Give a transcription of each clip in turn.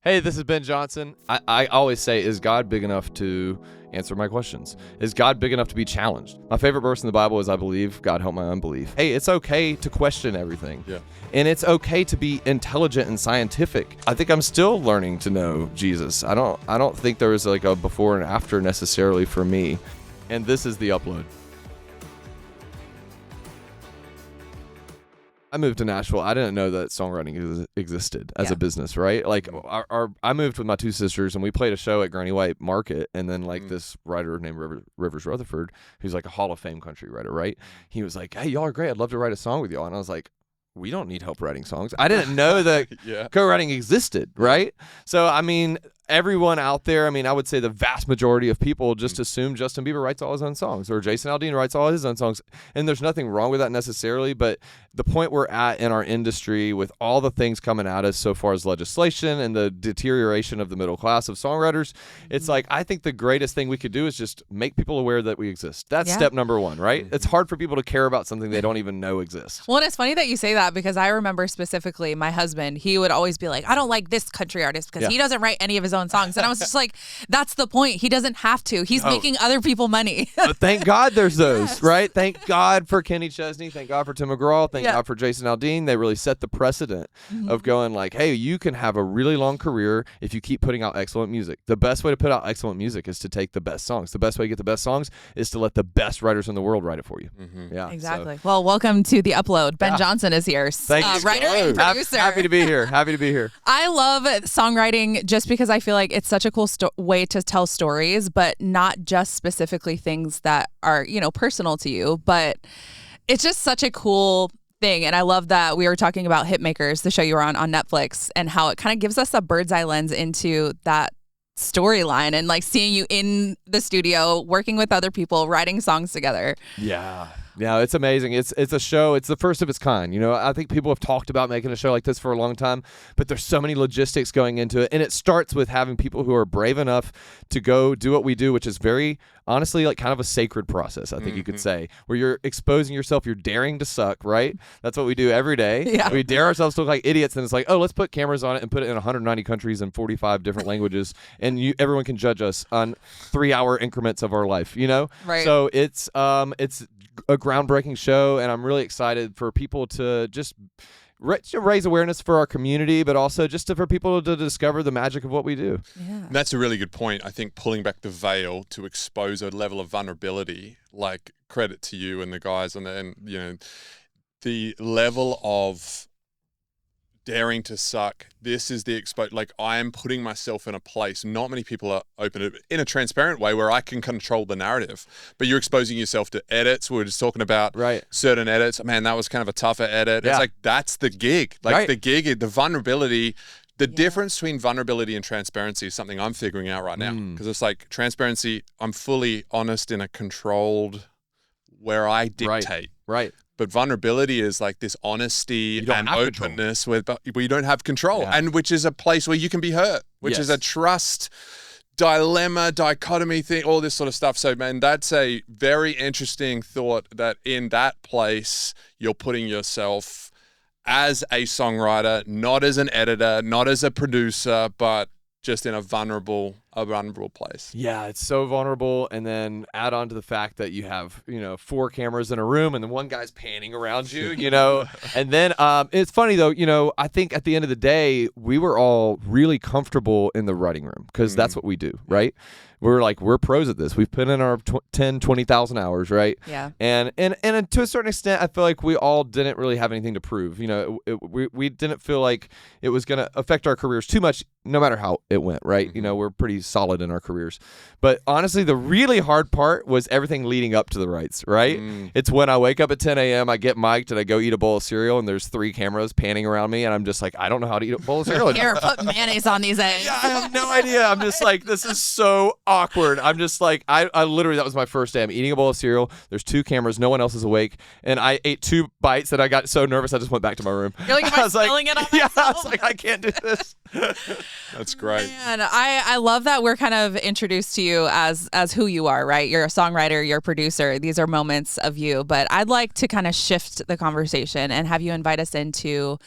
Hey, this is Ben Johnson. I always say, is God big enough to answer my questions? Is God big enough to be challenged? My favorite verse in the Bible is, I believe, God help my unbelief. Hey, it's okay to question everything. Yeah. And it's okay to be intelligent and scientific. I think I'm still learning to know Jesus. I don't think there was like a before and after necessarily for me. And this is the upload. I moved to Nashville. I didn't know that songwriting existed as a business, right? Like, I moved with my two sisters, and we played a show at Granny White Market, and then like this writer named Rivers Rutherford, who's like a Hall of Fame country writer, right? He was like, "Hey, y'all are great. I'd love to write a song with y'all." And I was like, we don't need help writing songs. I didn't know that co-writing existed, right? So, I mean, everyone out there, I mean, I would say the vast majority of people just assume Justin Bieber writes all his own songs or Jason Aldean writes all his own songs. And there's nothing wrong with that necessarily, but the point we're at in our industry with all the things coming at us so far as legislation and the deterioration of the middle class of songwriters, it's like, I think the greatest thing we could do is just make people aware that we exist. That's step number one, right? It's hard for people to care about something they don't even know exists. Well, and it's funny that you say that because I remember specifically my husband, he would always be like, I don't like this country artist because he doesn't write any of his own songs. And I was just like, that's the point. He doesn't have to. He's making other people money. Thank God there's those, right? Thank God for Kenny Chesney. Thank God for Tim McGraw. Thank God for Jason Aldean. They really set the precedent of going like, hey, you can have a really long career if you keep putting out excellent music. The best way to put out excellent music is to take the best songs. The best way to get the best songs is to let the best writers in the world write it for you. Yeah, exactly. So. Well, welcome to the upload. Ben Johnson is here. Thank you. Writer and producer. Happy to be here. Happy to be here. I love songwriting just because I feel like it's such a cool way to tell stories, but not just specifically things that are, personal to you, but it's just such a cool thing. And I love that we were talking about Hitmakers, the show you were on Netflix, and how it kind of gives us a bird's eye lens into that storyline and like seeing you in the studio working with other people writing songs together. Yeah, it's amazing. It's a show. It's the first of its kind. I think people have talked about making a show like this for a long time, but there's so many logistics going into it. And it starts with having people who are brave enough to go do what we do, which is very honestly like kind of a sacred process, I think you could say, where you're exposing yourself, you're daring to suck, right? That's what we do every day. Yeah. We dare ourselves to look like idiots, and it's like, oh, let's put cameras on it and put it in 190 countries and 45 different languages, and everyone can judge us on 3-hour increments of our life, Right. So it's a groundbreaking show, and I'm really excited for people to just raise awareness for our community, but also just for people to discover the magic of what we do. Yeah. That's a really good point. I think pulling back the veil to expose a level of vulnerability, like credit to you and the guys and the level of daring to suck. This is the like I am putting myself in a place not many people are open to in a transparent way where I can control the narrative, but you're exposing yourself to edits. We were just talking about certain edits. Man, that was kind of a tougher edit. It's like, that's the gig. Like the gig, the vulnerability, the difference between vulnerability and transparency is something I'm figuring out right now. Because it's like transparency, I'm fully honest in a controlled where I dictate. Right. But vulnerability is like this honesty and openness where you don't have control, and which is a place where you can be hurt, which is a trust dilemma, dichotomy thing, all this sort of stuff. So, man, that's a very interesting thought that in that place, you're putting yourself as a songwriter, not as an editor, not as a producer, but just in a vulnerable place. Yeah, it's so vulnerable. And then add on to the fact that you have, 4 cameras in a room and then one guy's panning around you, And then it's funny though, I think at the end of the day, we were all really comfortable in the writing room because that's what we do, right? We're pros at this. We've put in our 10, 20,000 hours, right? Yeah. And to a certain extent, I feel like we all didn't really have anything to prove. We didn't feel like it was going to affect our careers too much, no matter how it went, right? We're pretty solid in our careers. But honestly, the really hard part was everything leading up to the rights, right? It's when I wake up at 10 a.m., I get mic'd, and I go eat a bowl of cereal, and there's 3 cameras panning around me, and I'm just like, I don't know how to eat a bowl of cereal. Here, put mayonnaise on these eggs. Yeah, I have no idea. I'm just like, this is so awkward. I'm just like, I literally, that was my first day. I'm eating a bowl of cereal. There's 2 cameras. No one else is awake. And I ate 2 bites, and I got so nervous, I just went back to my room. You're like, am I spilling it on myself? Yeah, I was like, I can't do this. That's great. And I love that we're kind of introduced to you as who you are, right? You're a songwriter, you're a producer. These are moments of you. But I'd like to kind of shift the conversation and have you invite us into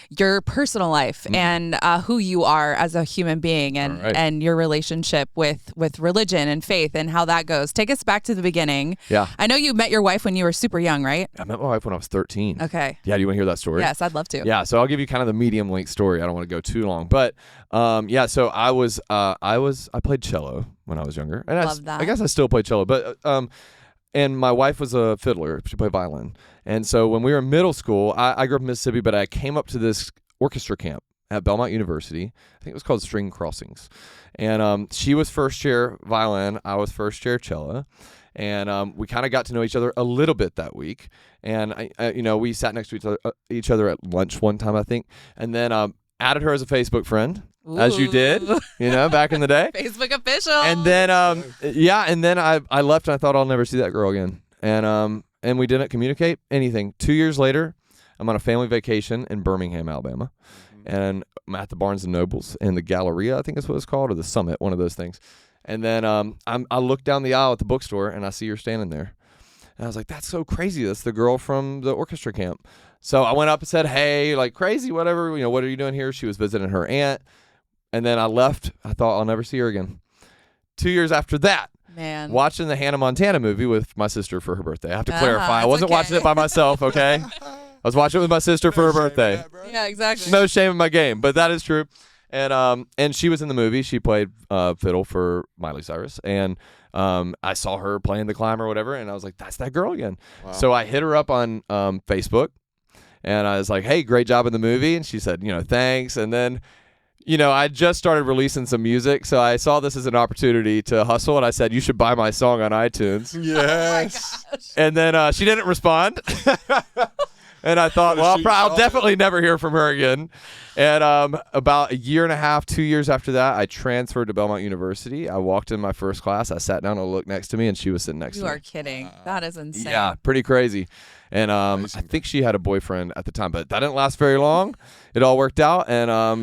your personal life and who you are as a human being and your relationship with religion and faith and how that goes. Take us back to the beginning. Yeah. I know you met your wife when you were super young, right? I met my wife when I was 13. Okay. Yeah, do you want to hear that story? Yes, I'd love to. Yeah, so I'll give you kind of the medium length story. I don't want to go too long, but so I played cello when I was younger, and Love that. I guess I still play cello, but and my wife was a fiddler. She played violin, and so when we were in middle school, I grew up in Mississippi, but I came up to this orchestra camp at Belmont University. I think it was called String Crossings, and she was first chair violin, I was first chair cello. And we kind of got to know each other a little bit that week, and we sat next to each other at lunch one time, I think, and then added her as a Facebook friend, as you did, back in the day. Facebook official. And then I left, and I thought I'll never see that girl again, and we didn't communicate anything. 2 years later, I'm on a family vacation in Birmingham, Alabama, and I'm at the Barnes and Nobles in the Galleria, I think is what it's called, or the Summit, one of those things. And then I look down the aisle at the bookstore, and I see her standing there. And I was like, that's so crazy. That's the girl from the orchestra camp. So I went up and said, hey, like crazy, whatever. What are you doing here? She was visiting her aunt. And then I left. I thought I'll never see her again. 2 years after that, watching the Hannah Montana movie with my sister for her birthday. I have to clarify. I wasn't watching it by myself, okay? I was watching it with my sister for her birthday. Yeah, exactly. No shame in my game, but that is true. And she was in the movie. She played fiddle for Miley Cyrus, and I saw her playing The Climb or whatever, and I was like, that's that girl again. Wow. So I hit her up on Facebook, and I was like, hey, great job in the movie. And she said, thanks. And then, I just started releasing some music, so I saw this as an opportunity to hustle, and I said, you should buy my song on iTunes. Yes. Oh my gosh. And then she didn't respond. And I thought, well, I'll definitely never hear from her again. And about a year and a half, 2 years after that, I transferred to Belmont University. I walked in my first class. I sat down and looked next to me, and she was sitting next to me. You are kidding. That is insane. Yeah, pretty crazy. And I think she had a boyfriend at the time, but that didn't last very long. It all worked out, and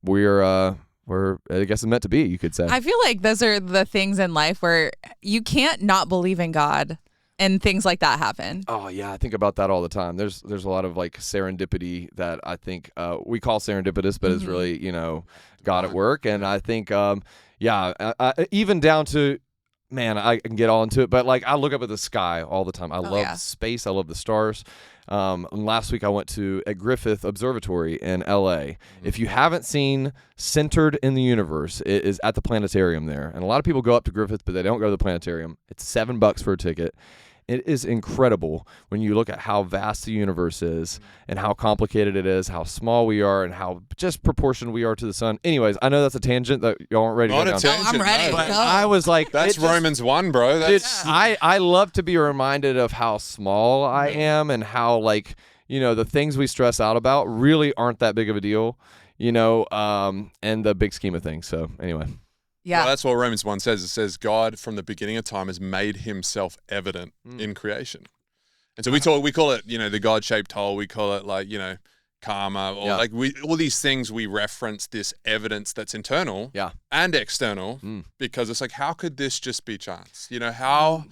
we're I guess it's meant to be, you could say. I feel like those are the things in life where you can't not believe in God. And things like that happen. Oh yeah, I think about that all the time. There's a lot of like serendipity that I think we call serendipitous, but it's really God at work. And I think even down to I can get all into it, but like I look up at the sky all the time. I love space. I love the stars. Last week I went at Griffith Observatory in LA. If you haven't seen Centered in the Universe, it is at the planetarium there. And a lot of people go up to Griffith, but they don't go to the planetarium. It's $7 for a ticket. It is incredible when you look at how vast the universe is and how complicated it is, how small we are, and how just proportioned we are to the sun. Anyways, I know that's a tangent that y'all aren't ready to go down. Tangent, I'm ready. But I was like, that's Romans 1, bro. That's I love to be reminded of how small I am and how the things we stress out about really aren't that big of a deal, in the big scheme of things. So anyway. Yeah. Well, that's what Romans 1 says. It says God from the beginning of time has made himself evident in creation. And so we call it, the God-shaped hole. We call it karma or all these things we reference this evidence that's internal and external because it's like, how could this just be chance? How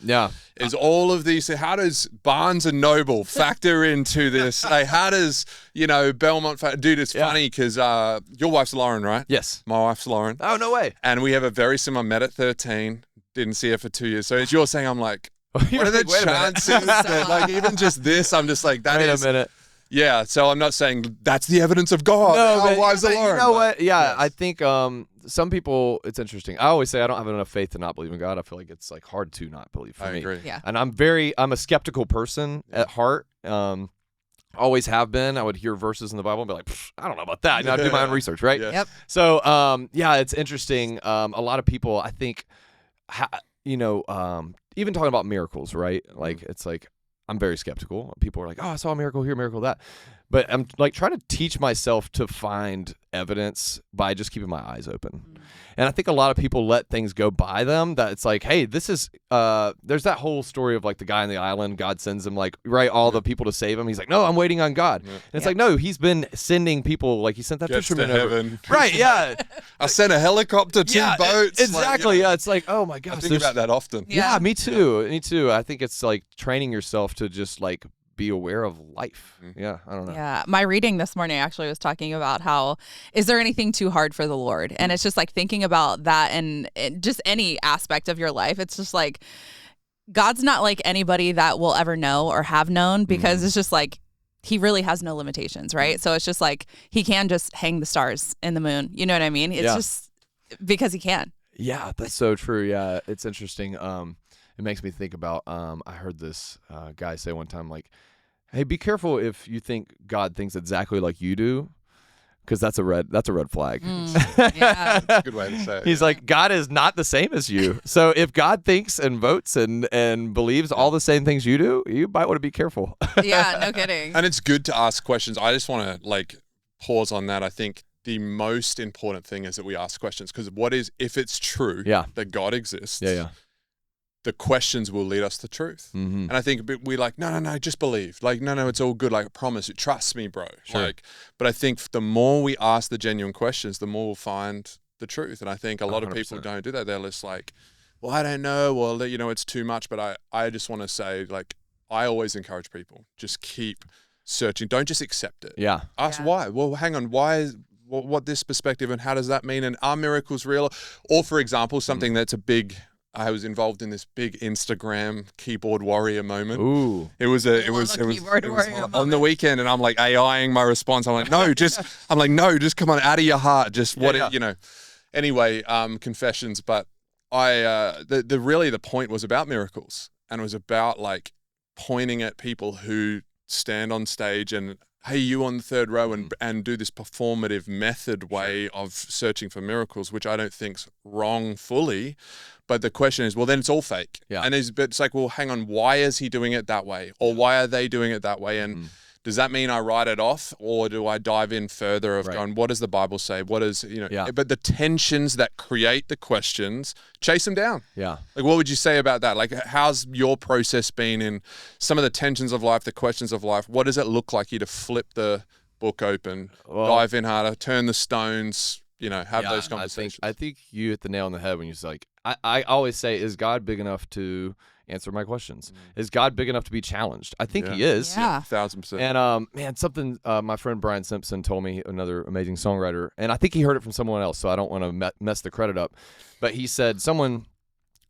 is all of these, how does Barnes and Noble factor into this? Like, how does, Belmont, dude, it's funny because your wife's Lauren, right? Yes. My wife's Lauren. Oh, no way. And we have a very similar, met at 13, didn't see her for 2 years. So as you're saying, I'm like, what are the chances that even just this, I'm just like, wait a minute. Yeah, so I'm not saying that's the evidence of God. No, our wives are Lauren. You know what? Yeah, yes. I think some people, it's interesting. I always say I don't have enough faith to not believe in God. I feel like it's hard to not believe for me. I agree. Yeah. And I'm a skeptical person at heart. Always have been. I would hear verses in the Bible and be like, I don't know about that. I'd do my own research, right? Yeah. Yep. So, it's interesting. A lot of people, I think, even talking about miracles, right? Like, it's like, I'm very skeptical. People are like, oh, I saw a miracle here, miracle that. But I'm like trying to teach myself to find evidence by just keeping my eyes open. And I think a lot of people let things go by them that it's like, hey, this is, there's that whole story of like the guy on the island, God sends him like, right, all the people to save him. He's like, no, I'm waiting on God. And it's like, no, he's been sending people, like he sent that fisherman over. Heaven. Right, yeah. I sent a helicopter, 2 boats. Exactly, yeah. It's like, oh my gosh. I think about that often. Yeah, me too. Me too. I think it's like training yourself to just like be aware of life. Yeah, I don't know. Yeah, my reading this morning actually was talking about how, is there anything too hard for the Lord? And it's just like thinking about that and just any aspect of your life. It's just like, God's not like anybody that we'll ever know or have known, because it's just like, he really has no limitations, right? So it's just like, he can just hang the stars in the moon. You know what I mean? It's just because he can. Yeah, that's so true. Yeah, it's interesting. It makes me think about, I heard this guy say one time, like, hey, be careful if you think God thinks exactly like you do, because that's a red flag. Yeah. That's a good way to say it. He's like, God is not the same as you. So if God thinks and votes and believes all the same things you do, you might want to be careful. Yeah, no kidding. And it's good to ask questions. I just want to like pause on that. I think the most important thing is that we ask questions, because if it's true that God exists, the questions will lead us to truth. And I think we're like, no, just believe. Like, no, it's all good. Like, I promise you, trust me, bro. Sure. Like, but I think the more we ask the genuine questions, the more we'll find the truth. And I think a lot 100%. of people don't do that. They're just like, well, I don't know. Well, you know, it's too much. But I just want to say, like, I always encourage people, just keep searching. Don't just accept it. Yeah. Ask why. Well, hang on. Why is what this perspective, and how does that mean? And are miracles real? Or, for example, something that's a big, I was involved in this big Instagram keyboard warrior moment. Ooh. It was on the weekend, and I'm like AIing my response. I'm like, no, just come on, out of your heart. Just you know. Anyway, confessions. But the point was about miracles, and it was about like pointing at people who stand on stage and, hey, you on the third row, and do this performative method way of searching for miracles, which I don't think's wrong fully. But the question is, well, then it's all fake. Yeah. And it's like, well, hang on, why is he doing it that way? Or why are they doing it that way? And does that mean I write it off, or do I dive in further of going, what does the Bible say? What is, you know, but the tensions that create the questions, chase them down. Yeah. Like, what would you say about that? Like, how's your process been in some of the tensions of life, the questions of life? What does it look like you to flip the book open, dive in harder, turn the stones, you know, have those conversations? I think you hit the nail on the head when you say, like, I always say, is God big enough to answer my questions? Is God big enough to be challenged? I think he is. Yeah. 1,000%. And man, something my friend Brian Simpson told me, another amazing songwriter, and I think he heard it from someone else, so I don't want to mess the credit up. But he said someone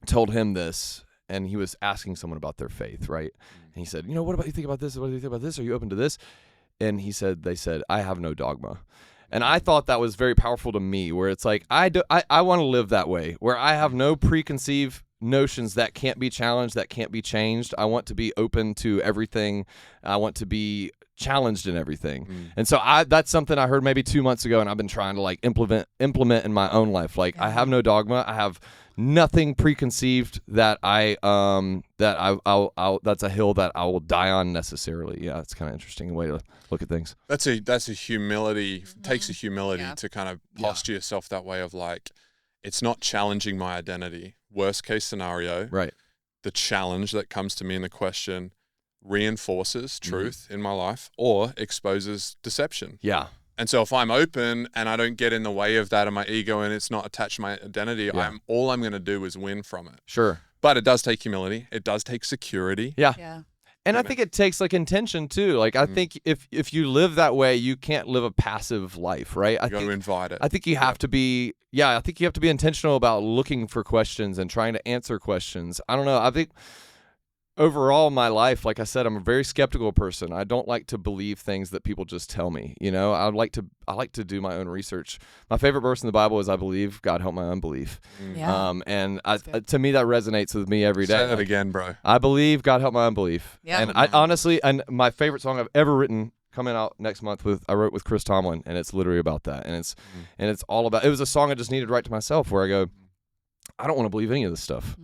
told him this, and he was asking someone about their faith, right? And he said, you know, what about you think about this? What do you think about this? Are you open to this? And they said, I have no dogma. And I thought that was very powerful to me, where it's like, I want to live that way, where I have no preconceived notions that can't be challenged, that can't be changed. I want to be open to everything. I want to be challenged in everything. And so that's something I heard maybe 2 months ago, and I've been trying to like implement in my own life. Like, I have no dogma. I have nothing preconceived that I'll that's a hill that I will die on necessarily. Yeah, it's kind of interesting way to look at things. That's a humility. Takes a humility to kind of posture yourself that way of like, it's not challenging my identity. Worst case scenario, right? The challenge that comes to me in the question reinforces truth in my life or exposes deception. Yeah. And so if I'm open and I don't get in the way of that and my ego, and it's not attached to my identity, all I'm going to do is win from it. Sure. But it does take humility. It does take security. Yeah. And I think it takes like intention too. Like, I think if you live that way, you can't live a passive life, right? You got to invite it. I think you have to be, I think you have to be intentional about looking for questions and trying to answer questions. I don't know. I think overall my life, like I said, I'm a very skeptical person. I don't like to believe things that people just tell me. You know, I like to do my own research. My favorite verse in the Bible is, I believe, God help my unbelief. And to me, that resonates with me every day. Say that again, bro. I believe, God help my unbelief. Yeah. And I honestly, and my favorite song I've ever written, coming out next month, I wrote with Chris Tomlin, and it's literally about that. And it's all about, it was a song I just needed to write to myself, where I go, I don't want to believe any of this stuff.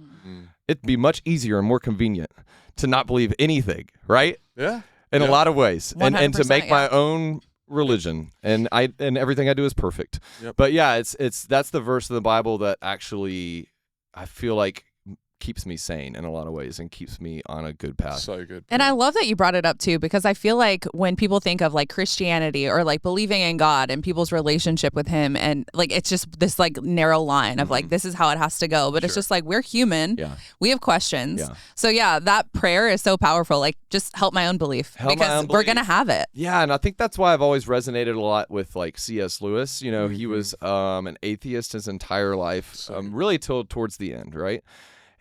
It'd be much easier and more convenient to not believe anything, right? Yeah. in a lot of ways, and to make my yeah. own religion, and everything I do is perfect. Yep. But yeah, that's the verse in the Bible that actually I feel like keeps me sane in a lot of ways and keeps me on a good path. So good. And I love that you brought it up too, because I feel like when people think of like Christianity or like believing in God and people's relationship with him, and like it's just this like narrow line of like this is how it has to go, but it's just like we're human. Yeah. We have questions. Yeah. So yeah, that prayer is so powerful. Like just help my unbelief because we're going to have it. Yeah, and I think that's why I've always resonated a lot with like C.S. Lewis. You know, he was an atheist his entire life, really till towards the end, right?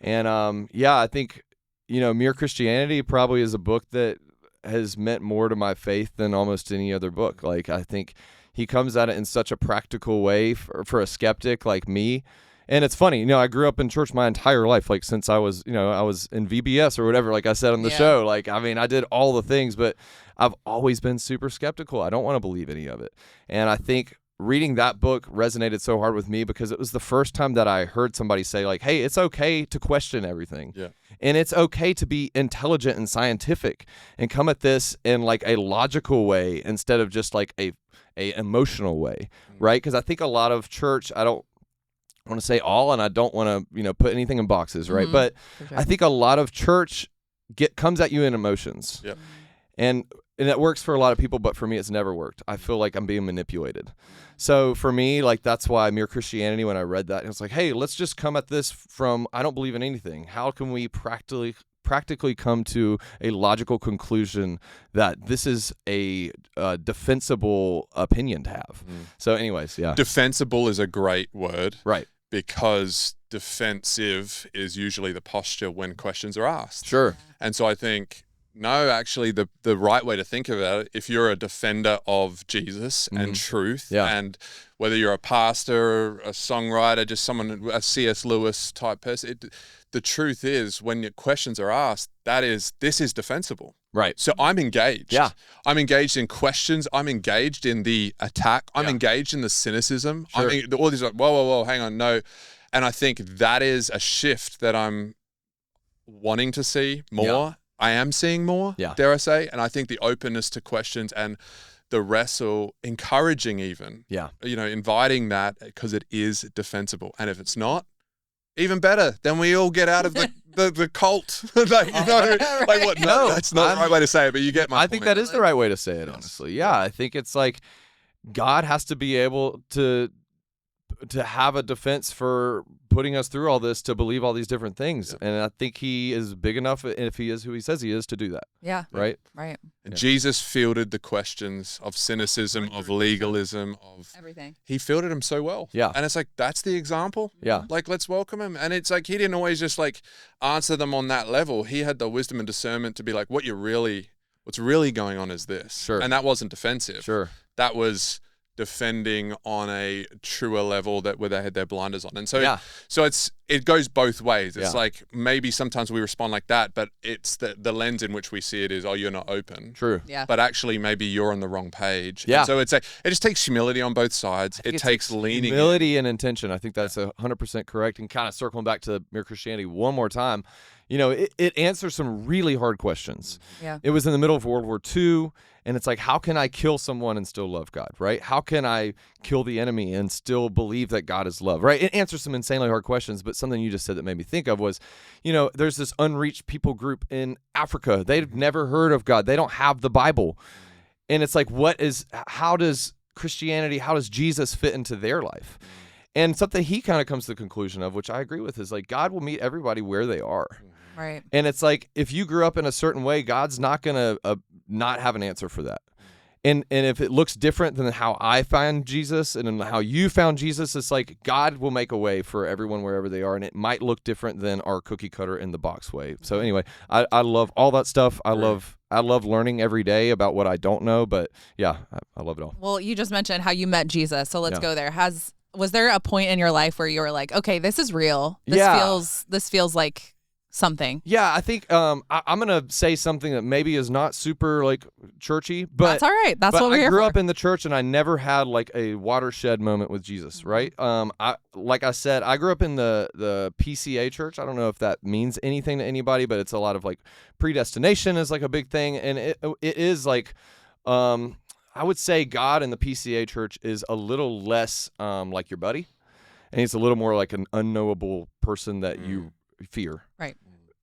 And yeah, I think, you know, Mere Christianity probably is a book that has meant more to my faith than almost any other book. Like, I think he comes at it in such a practical way for a skeptic like me. And it's funny, you know, I grew up in church my entire life, like since I was, you know, I was in VBS or whatever, like I said on the show. Like, I mean, I did all the things, but I've always been super skeptical. I don't want to believe any of it. And I think reading that book resonated so hard with me because it was the first time that I heard somebody say like, hey, it's okay to question everything. Yeah. And it's okay to be intelligent and scientific and come at this in like a logical way instead of just like a emotional way, right? Because I think a lot of church, I don't want to say all, and I don't want to, you know, put anything in boxes, right? But I think a lot of church comes at you in emotions. Yep. And it works for a lot of people, but for me, it's never worked. I feel like I'm being manipulated. So for me, like, that's why Mere Christianity, when I read that, it was like, hey, let's just come at this from, I don't believe in anything. How can we practically come to a logical conclusion that this is a defensible opinion to have? So anyways, yeah. Defensible is a great word. Right. Because defensive is usually the posture when questions are asked. Sure. And so I think, no, actually, the right way to think about it, if you're a defender of Jesus and truth, and whether you're a pastor, a songwriter, just someone, a C.S. Lewis type person, the truth is when your questions are asked, this is defensible. Right. So I'm engaged. Yeah. I'm engaged in questions. I'm engaged in the attack. I'm engaged in the cynicism. Sure. All these like, whoa, hang on, no. And I think that is a shift that I'm wanting to see more. Yeah. I am seeing more, dare I say. And I think the openness to questions and the wrestle, encouraging even, you know, inviting that because it is defensible. And if it's not, even better. Then we all get out of the cult. Like, you know, like what? No, that's not the right way to say it, but you get my point. I think that is the right way to say it, honestly. Yeah, I think it's like God has to be able to have a defense for putting us through all this to believe all these different things. Yeah. And I think he is big enough, if he is who he says he is, to do that. Yeah. Right? Right. And Jesus fielded the questions of cynicism, of legalism, of everything. He fielded them so well. Yeah. And it's like, that's the example. Yeah. Like, let's welcome him. And it's like, he didn't always just like answer them on that level. He had the wisdom and discernment to be like, what's really going on is this. Sure. And that wasn't defensive. Sure. That was defending on a truer level where they had their blinders on. And so it goes both ways. It's like maybe sometimes we respond like that, but it's the lens in which we see it is, oh, you're not open. True. Yeah. But actually maybe you're on the wrong page. Yeah. And so it's like, it just takes humility on both sides. It takes leaning. Humility and intention. I think that's 100% correct. And kind of circling back to Mere Christianity one more time, you know, it answers some really hard questions. Yeah. It was in the middle of World War II, and it's like, how can I kill someone and still love God, right? How can I kill the enemy and still believe that God is love, right? It answers some insanely hard questions, but something you just said that made me think of was, you know, there's this unreached people group in Africa. They've never heard of God. They don't have the Bible. And it's like, how does Christianity, how does Jesus fit into their life? And something he kind of comes to the conclusion of, which I agree with, is like, God will meet everybody where they are. Right. And it's like, if you grew up in a certain way, God's not going to not have an answer for that. And if it looks different than how I find Jesus and how you found Jesus, it's like God will make a way for everyone wherever they are. And it might look different than our cookie cutter in the box way. So anyway, I love all that stuff. I love learning every day about what I don't know. But yeah, I love it all. Well, you just mentioned how you met Jesus. So let's go there. Was there a point in your life where you were like, okay, this is real. This feels like something. Yeah, I think I'm gonna say something that maybe is not super like churchy, but That's all right. That's what we're here I grew for. up in the church, and I never had like a watershed moment with Jesus. Right? Like I said, I grew up in the PCA church. I don't know if that means anything to anybody, but it's a lot of like predestination is like a big thing, and it is like I would say God in the PCA church is a little less like your buddy, and he's a little more like an unknowable person that you fear. Right.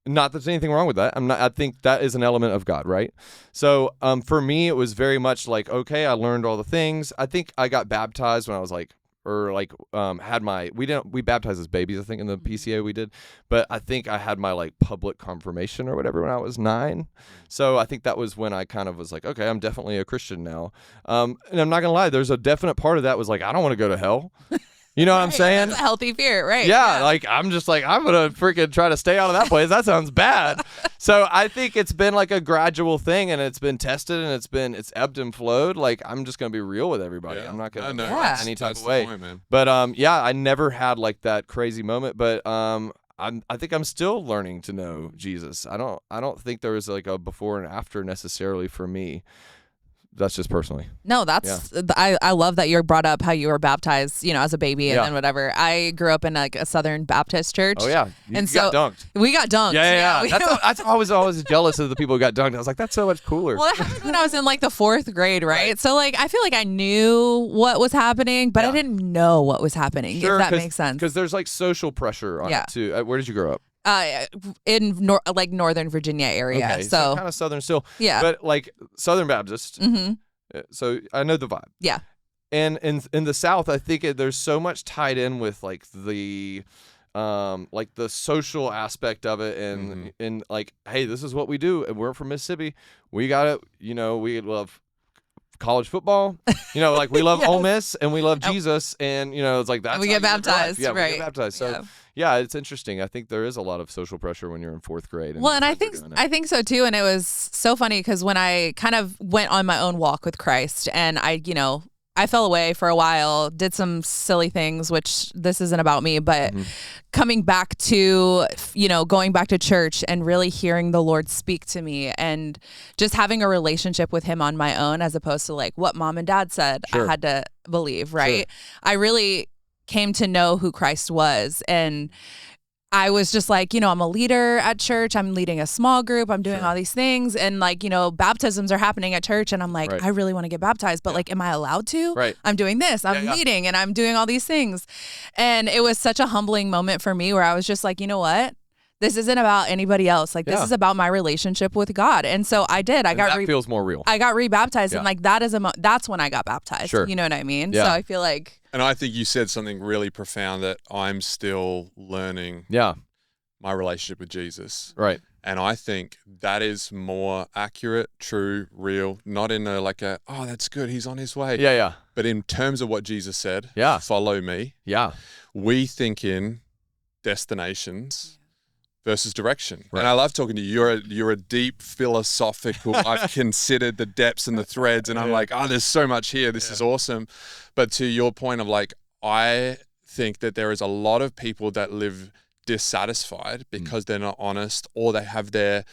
Not that there's anything wrong with that. I think that is an element of God, right? So for me, it was very much like, okay, I learned all the things. I think I got baptized when I was like, we baptized as babies, I think, in the PCA we did. But I think I had my like public confirmation or whatever when I was 9. So I think that was when I kind of was like, okay, I'm definitely a Christian now. And I'm not gonna lie, there's a definite part of that was like, I don't want to go to hell. You know what I'm saying? That's a healthy fear, right? Yeah, like I'm just like, I'm going to freaking try to stay out of that place. That sounds bad. So I think it's been like a gradual thing, and it's been tested, and it's ebbed and flowed. Like I'm just going to be real with everybody. I'm not going to any type of way. Point, man. But I never had like that crazy moment, but I think I'm still learning to know Jesus. I don't think there was like a before and after necessarily for me. That's just personally. No, that's I love that you brought up how you were baptized, as a baby and then whatever. I grew up in like a Southern Baptist church. Oh yeah, and got dunked. We got dunked. Yeah. That's always jealous of the people who got dunked. I was like, that's so much cooler. Well, it happened when I was in like the 4th grade, right? So like I feel like I knew what was happening, but I didn't know what was happening. Sure, if that makes sense. Because there's like social pressure on it too. Where did you grow up? In Northern Virginia area. Okay, so kind of Southern still. Yeah. But like Southern Baptist. Mm-hmm. So I know the vibe. Yeah. And in the South, I think there's so much tied in with like the social aspect of it, and like, hey, this is what we do, and we're from Mississippi. We got it. We love college football. Like we love Ole Miss, and we love Jesus, and it's like that. We get baptized, right? We get baptized. So yeah, it's interesting. I think there is a lot of social pressure when you're in 4th grade. Well, and I think so too. And it was so funny because when I kind of went on my own walk with Christ, and I fell away for a while, did some silly things, which this isn't about me, but coming back to, going back to church and really hearing the Lord speak to me and just having a relationship with him on my own, as opposed to like what mom and dad said I had to believe, right? Sure. I really came to know who Christ was, and I was just like, I'm a leader at church. I'm leading a small group. I'm doing all these things. And like, baptisms are happening at church. And I'm like, I really want to get baptized, but like, am I allowed to? Right. I'm doing this. I'm leading and I'm doing all these things. And it was such a humbling moment for me where I was just like, you know what? This isn't about anybody else. Like this is about my relationship with God. And so I did. That feels more real. I got rebaptized, and like that's when I got baptized. Sure. You know what I mean? Yeah. So I feel like. And I think you said something really profound that I'm still learning. Yeah. My relationship with Jesus. Right. And I think that is more accurate, true, real, not in oh, that's good, he's on his way. Yeah. But in terms of what Jesus said, follow me. Yeah. We think in destinations versus direction. Right. And I love talking to you. You're a deep philosophical, I've considered the depths and the threads, and I'm like, oh, there's so much here. This is awesome. But to your point of like, I think that there is a lot of people that live dissatisfied because they're not honest, or they have their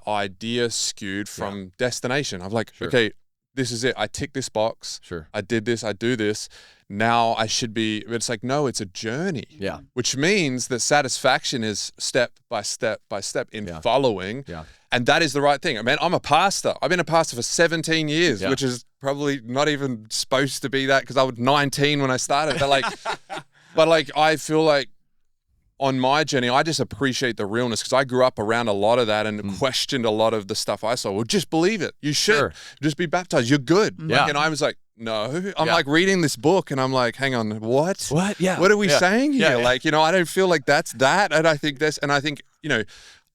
idea skewed from destination. I'm like, okay, this is it. I tick this box. Sure. I did this. I do this. Now I should be. It's like, no, it's a journey. Yeah. Which means that satisfaction is step by step by step in following. Yeah. And that is the right thing. I mean, I'm a pastor. I've been a pastor for 17 years, which is probably not even supposed to be that because I was 19 when I started. But like, I feel like on my journey, I just appreciate the realness because I grew up around a lot of that and questioned a lot of the stuff I saw. Well, just believe it. You should just be baptized. You're good. Yeah. And I was like, no. I'm like reading this book and I'm like, hang on, what? What? Yeah. What are we saying here? Yeah. Like, I don't feel like that's that. And I think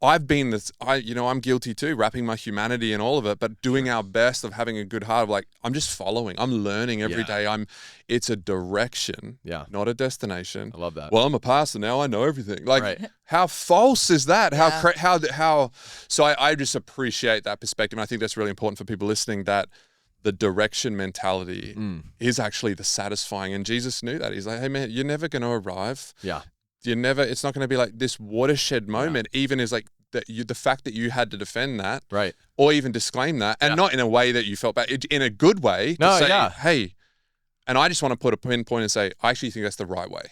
I've been this, I'm guilty too, wrapping my humanity in all of it, but doing our best of having a good heart of like, I'm just following. I'm learning every day. It's a direction, not a destination. I love that. Well, I'm a pastor now. I know everything. Like, how false is that? So I just appreciate that perspective. And I think that's really important for people listening, that the direction mentality is actually the satisfying. And Jesus knew that. He's like, hey man, you're never going to arrive. Yeah. it's not going to be like this watershed moment, even as like the fact that you had to defend that, right, or even disclaim that, and not in a way that you felt bad, in a good way, to say, hey, and I just want to put a pinpoint and say, I actually think that's the right way.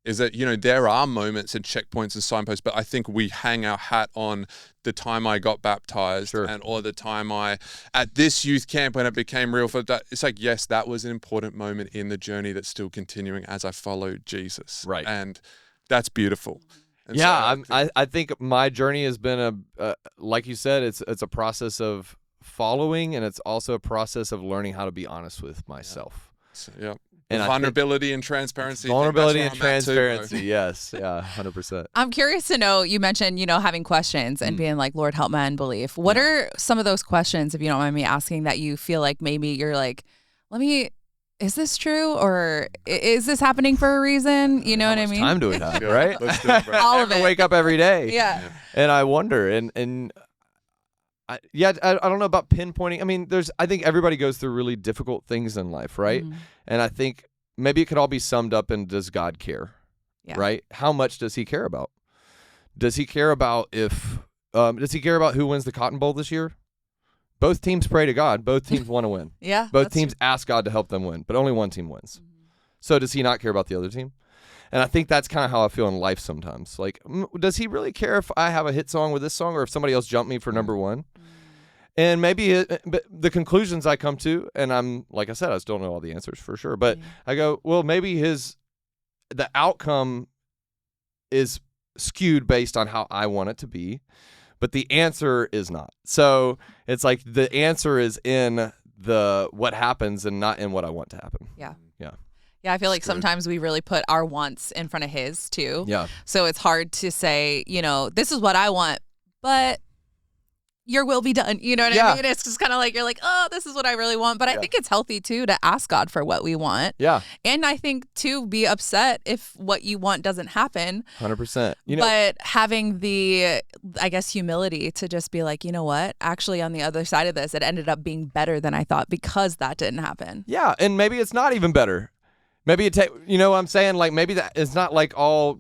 Is that, there are moments and checkpoints and signposts, but I think we hang our hat on the time I got baptized or the time at this youth camp when it became real for that. It's like, yes, that was an important moment in the journey that's still continuing as I follow Jesus. Right. And that's beautiful. And I think my journey has been like you said, it's a process of following, and it's also a process of learning how to be honest with myself. Yeah. And vulnerability and transparency. Vulnerability and transparency, yes. Yeah, 100%. I'm curious to know, you mentioned, having questions and being like, Lord, help my unbelief. What are some of those questions, if you don't mind me asking, that you feel like maybe you're like, is this true? Or is this happening for a reason? You know what I mean? Time do we have, right? Let's do it, bro. All of it. I wake up every day. Yeah. And I wonder, and I don't know about pinpointing. I mean, I think everybody goes through really difficult things in life, right? And I think maybe it could all be summed up in, does God care? Yeah. Right? How much does he care about? Does he care about does he care about who wins the Cotton Bowl this year? Both teams pray to God. Both teams want to win. Yeah. Both teams ask God to help them win, but only one team wins. So does he not care about the other team? And I think that's kind of how I feel in life sometimes. Like, does he really care if I have a hit song with this song, or if somebody else jumped me for number one? And maybe but the conclusions I come to, and I'm, like I said, I still don't know all the answers for sure, but I go, well, maybe the outcome is skewed based on how I want it to be, but the answer is not. So it's like the answer is in what happens and not in what I want to happen. Yeah. Yeah. Yeah, I feel like sometimes we really put our wants in front of his too. Yeah. So it's hard to say, this is what I want, but your will be done. You know what I mean? It's just kind of like, you're like, oh, this is what I really want. But I think it's healthy too to ask God for what we want. Yeah. And I think too, be upset if what you want doesn't happen. 100%. But having the, I guess, humility to just be like, you know what? Actually, on the other side of this, it ended up being better than I thought because that didn't happen. Yeah. And maybe it's not even better. Maybe what I'm saying? Like, maybe that it's not like all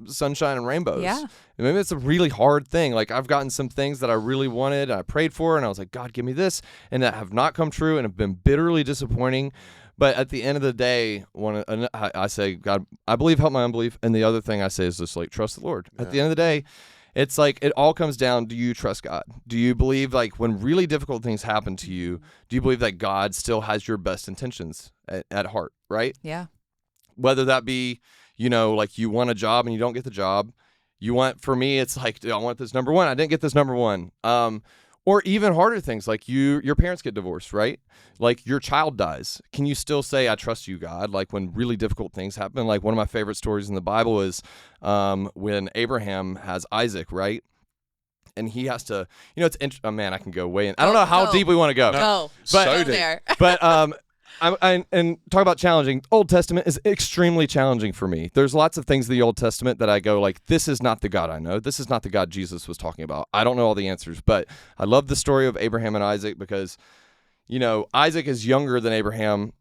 sunshine and rainbows. Yeah. Maybe it's a really hard thing. Like, I've gotten some things that I really wanted, and I prayed for, and I was like, God, give me this, and that have not come true and have been bitterly disappointing. But at the end of the day, I say, God, I believe, help my unbelief. And the other thing I say is just like, trust the Lord. At the end of the day, it's like, it all comes down, do you trust God? Do you believe, like, when really difficult things happen to you, do you believe that God still has your best intentions at heart, right? Yeah. Whether that be, like, you want a job and you don't get the job. For me, it's like, I want this number one. I didn't get this number one. Or even harder things, like your parents get divorced, right? Like, your child dies. Can you still say, I trust you, God? Like, when really difficult things happen. Like, one of my favorite stories in the Bible is when Abraham has Isaac, right? And he has to, oh man, I can go way in. I don't know how deep we want to go. Go. But, so deep. There. But and talk about challenging. Old Testament is extremely challenging for me. There's lots of things in the Old Testament that I go like, this is not the God I know. This is not the God Jesus was talking about. I don't know all the answers, but I love the story of Abraham and Isaac because, Isaac is younger than Abraham,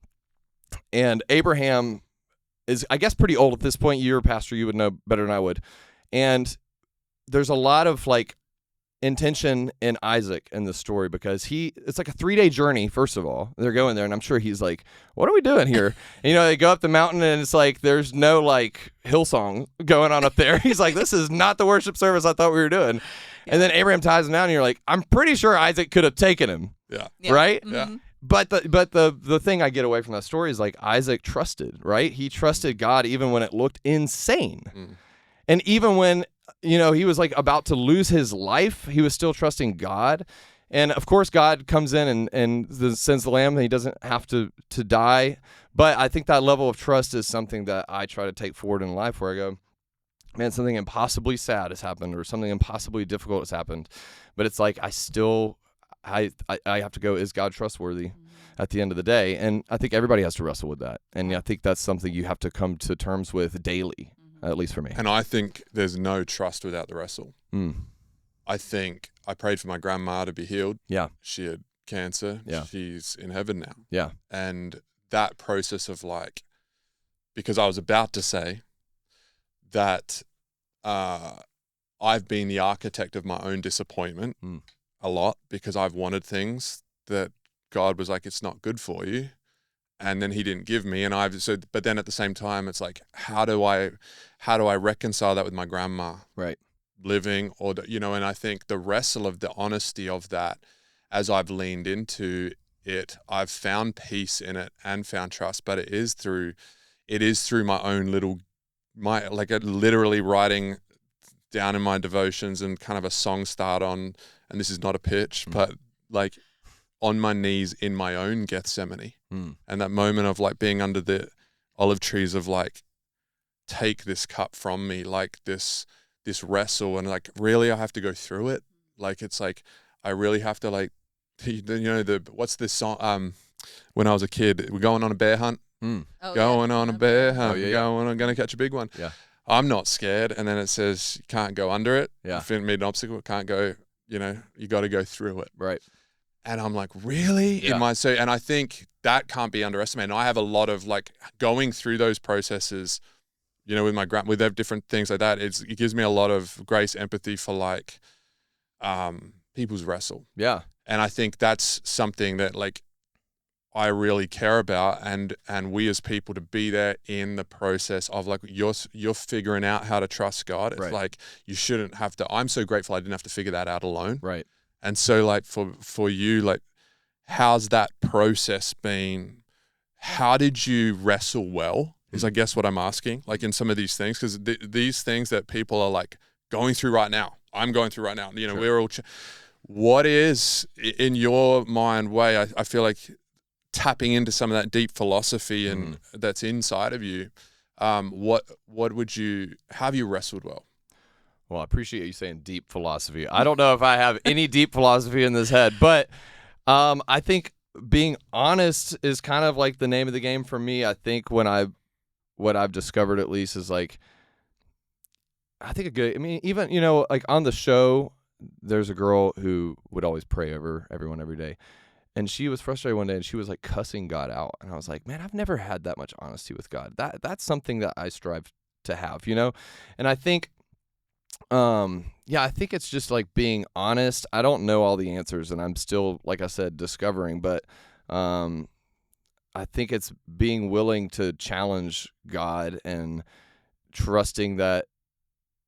and Abraham is, I guess, pretty old at this point. You're a pastor, you would know better than I would. And there's a lot of like intention in Isaac in the story because it's like a 3-day journey. First of all, they're going there, and I'm sure he's like, what are we doing here? And, they go up the mountain, and it's like there's no like Hillsong going on up there. He's like, this is not the worship service I thought we were doing. And then Abraham ties him down, and you're like, I'm pretty sure Isaac could have taken him. Yeah. Right? Mm-hmm. But the thing I get away from that story is like Isaac trusted, right? He trusted God even when it looked insane. And even when he was like about to lose his life, he was still trusting God. And of course, God comes in and sends the lamb, and he doesn't have to die. But I think that level of trust is something that I try to take forward in life, where I go, man, something impossibly sad has happened, or something impossibly difficult has happened. But it's like, I have to go, is God trustworthy at the end of the day? And I think everybody has to wrestle with that. And I think that's something you have to come to terms with daily. At least for me. And I think there's no trust without the wrestle. I think I prayed for my grandma to be healed. Yeah. She had cancer. Yeah. She's in heaven now. Yeah. And that process of like, because I was about to say, that I've been the architect of my own disappointment a lot, because I've wanted things that God was like, it's not good for you. And then he didn't give me. And but then at the same time, it's like, how do I reconcile that with my grandma? Right. Living, or, and I think the wrestle of the honesty of that, as I've leaned into it, I've found peace in it and found trust, but it is through my own literally writing down in my devotions and kind of a song start on, and this is not a pitch, but like on my knees in my own Gethsemane. And that moment of like being under the olive trees of like, take this cup from me, like this wrestle, and like, really I have to go through it. Like, it's like, I really have to like, what's this song? When I was a kid, we're going on a bear hunt. Going on a bear hunt. I'm going to catch a big one. Yeah. I'm not scared. And then it says, you can't go under it. Yeah. If you meet an obstacle, can't go, you got to go through it. Right. And I'm like, really? Yeah. And I think that can't be underestimated. And I have a lot of like going through those processes, with my with different things like that. It gives me a lot of grace, empathy for like people's wrestle. Yeah. And I think that's something that like I really care about, and we as people to be there in the process of like you're figuring out how to trust God. It's like you shouldn't have to. I'm so grateful I didn't have to figure that out alone. Right. And so like for you, like, how's that process been? How did you wrestle well? Is I guess what I'm asking, like in some of these things, because these things that people are like going through right now, I'm going through right now. Sure. We're all. What is in your mind way? I feel like tapping into some of that deep philosophy and that's inside of you. What would you? How have you wrestled well? Well, I appreciate you saying deep philosophy. I don't know if I have any deep philosophy in this head, but I think being honest is kind of like the name of the game for me. I think what I've discovered at least is like, I think even, like on the show, there's a girl who would always pray over everyone every day. And she was frustrated one day and she was like cussing God out. And I was like, man, I've never had that much honesty with God. That's something that I strive to have, And I think, I think it's just like being honest. I don't know all the answers and I'm still, like I said, discovering, but, I think it's being willing to challenge God and trusting that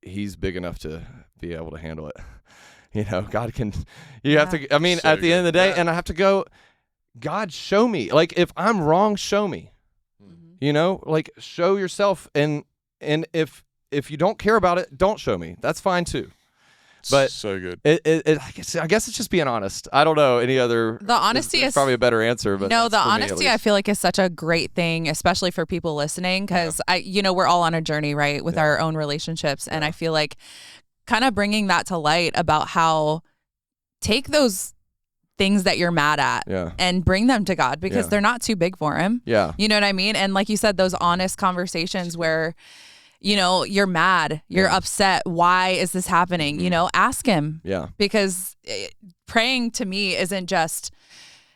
he's big enough to be able to handle it. God can, have to, at the end of the day, and I have to go, God, show me. Like, if I'm wrong, show me. Like, show yourself. And if you don't care about it, don't show me. That's fine too. But so good. I guess it's just being honest. I don't know any other. The honesty is probably a better answer. But no, the honesty I feel like is such a great thing, especially for people listening, because we're all on a journey, right, with our own relationships, and I feel like kind of bringing that to light about how take those things that you're mad at and bring them to God, because they're not too big for him. Yeah. You know what I mean? And like you said, those honest conversations where you're mad, you're upset. Why is this happening? Ask him. Yeah. Because praying to me isn't just,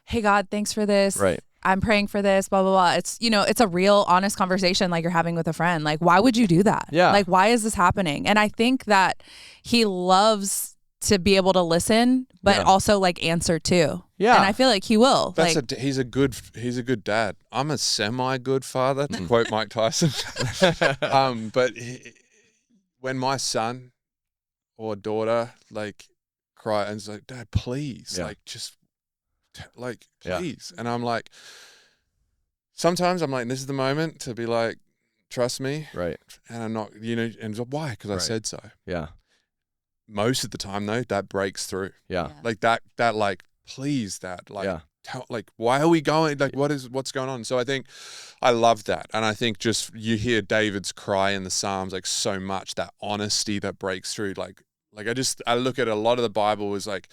hey, God, thanks for this. Right. I'm praying for this, blah, blah, blah. It's, it's a real honest conversation like you're having with a friend. Like, why would you do that? Yeah. Like, why is this happening? And I think that he loves to be able to listen, but also like answer too. Yeah. And I feel like he will. He's a good dad. I'm a semi-good father, to quote Mike Tyson. But when my son or daughter like cry and is like, Dad, please, like just please. And I'm like, sometimes I'm like, this is the moment to be like, trust me. Right. And I'm not, and why? Because I said so. Yeah. Most of the time though, that breaks through. Yeah. Like that like, please, Dad, like, why are we going? Like, what's going on? So I think I love that. And I think just you hear David's cry in the Psalms, like so much, that honesty that breaks through. Like I look at a lot of the Bible as like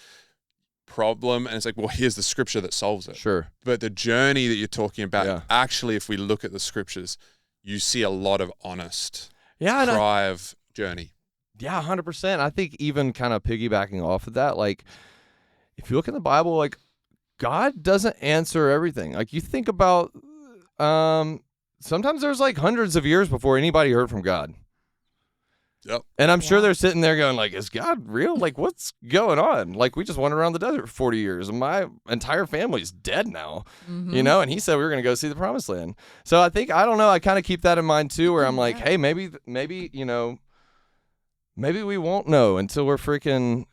problem, and it's like, well, here's the scripture that solves it. Sure. But the journey that you're talking about, actually, if we look at the scriptures, you see a lot of honest cry of journey. Yeah, 100%. I think even kind of piggybacking off of that, like if you look in the Bible, like God doesn't answer everything. Like you think about, sometimes there's like hundreds of years before anybody heard from God. Yep. And I'm sure they're sitting there going like, is God real? Like, what's going on? Like, we just went around the desert for 40 years and my entire family's dead now, you know? And he said we were going to go see the promised land. So I think, I don't know, I kind of keep that in mind too, where I'm like, hey, maybe, you know, maybe we won't know until we're freaking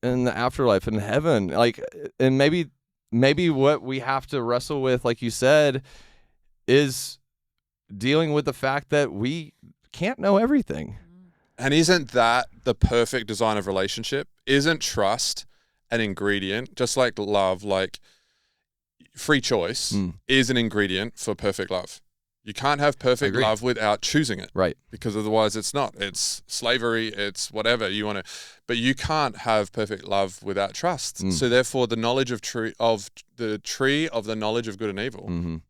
in the afterlife in heaven. Like, and maybe what we have to wrestle with, like you said, is dealing with the fact that we can't know everything. And isn't that the perfect design of relationship? Isn't trust an ingredient? Just like love, like free choice is an ingredient for perfect love. You can't have perfect love without choosing it. Right. Because otherwise it's not. It's slavery, it's whatever you want to. But you can't have perfect love without trust. So therefore the knowledge of the tree of the knowledge of good and evil.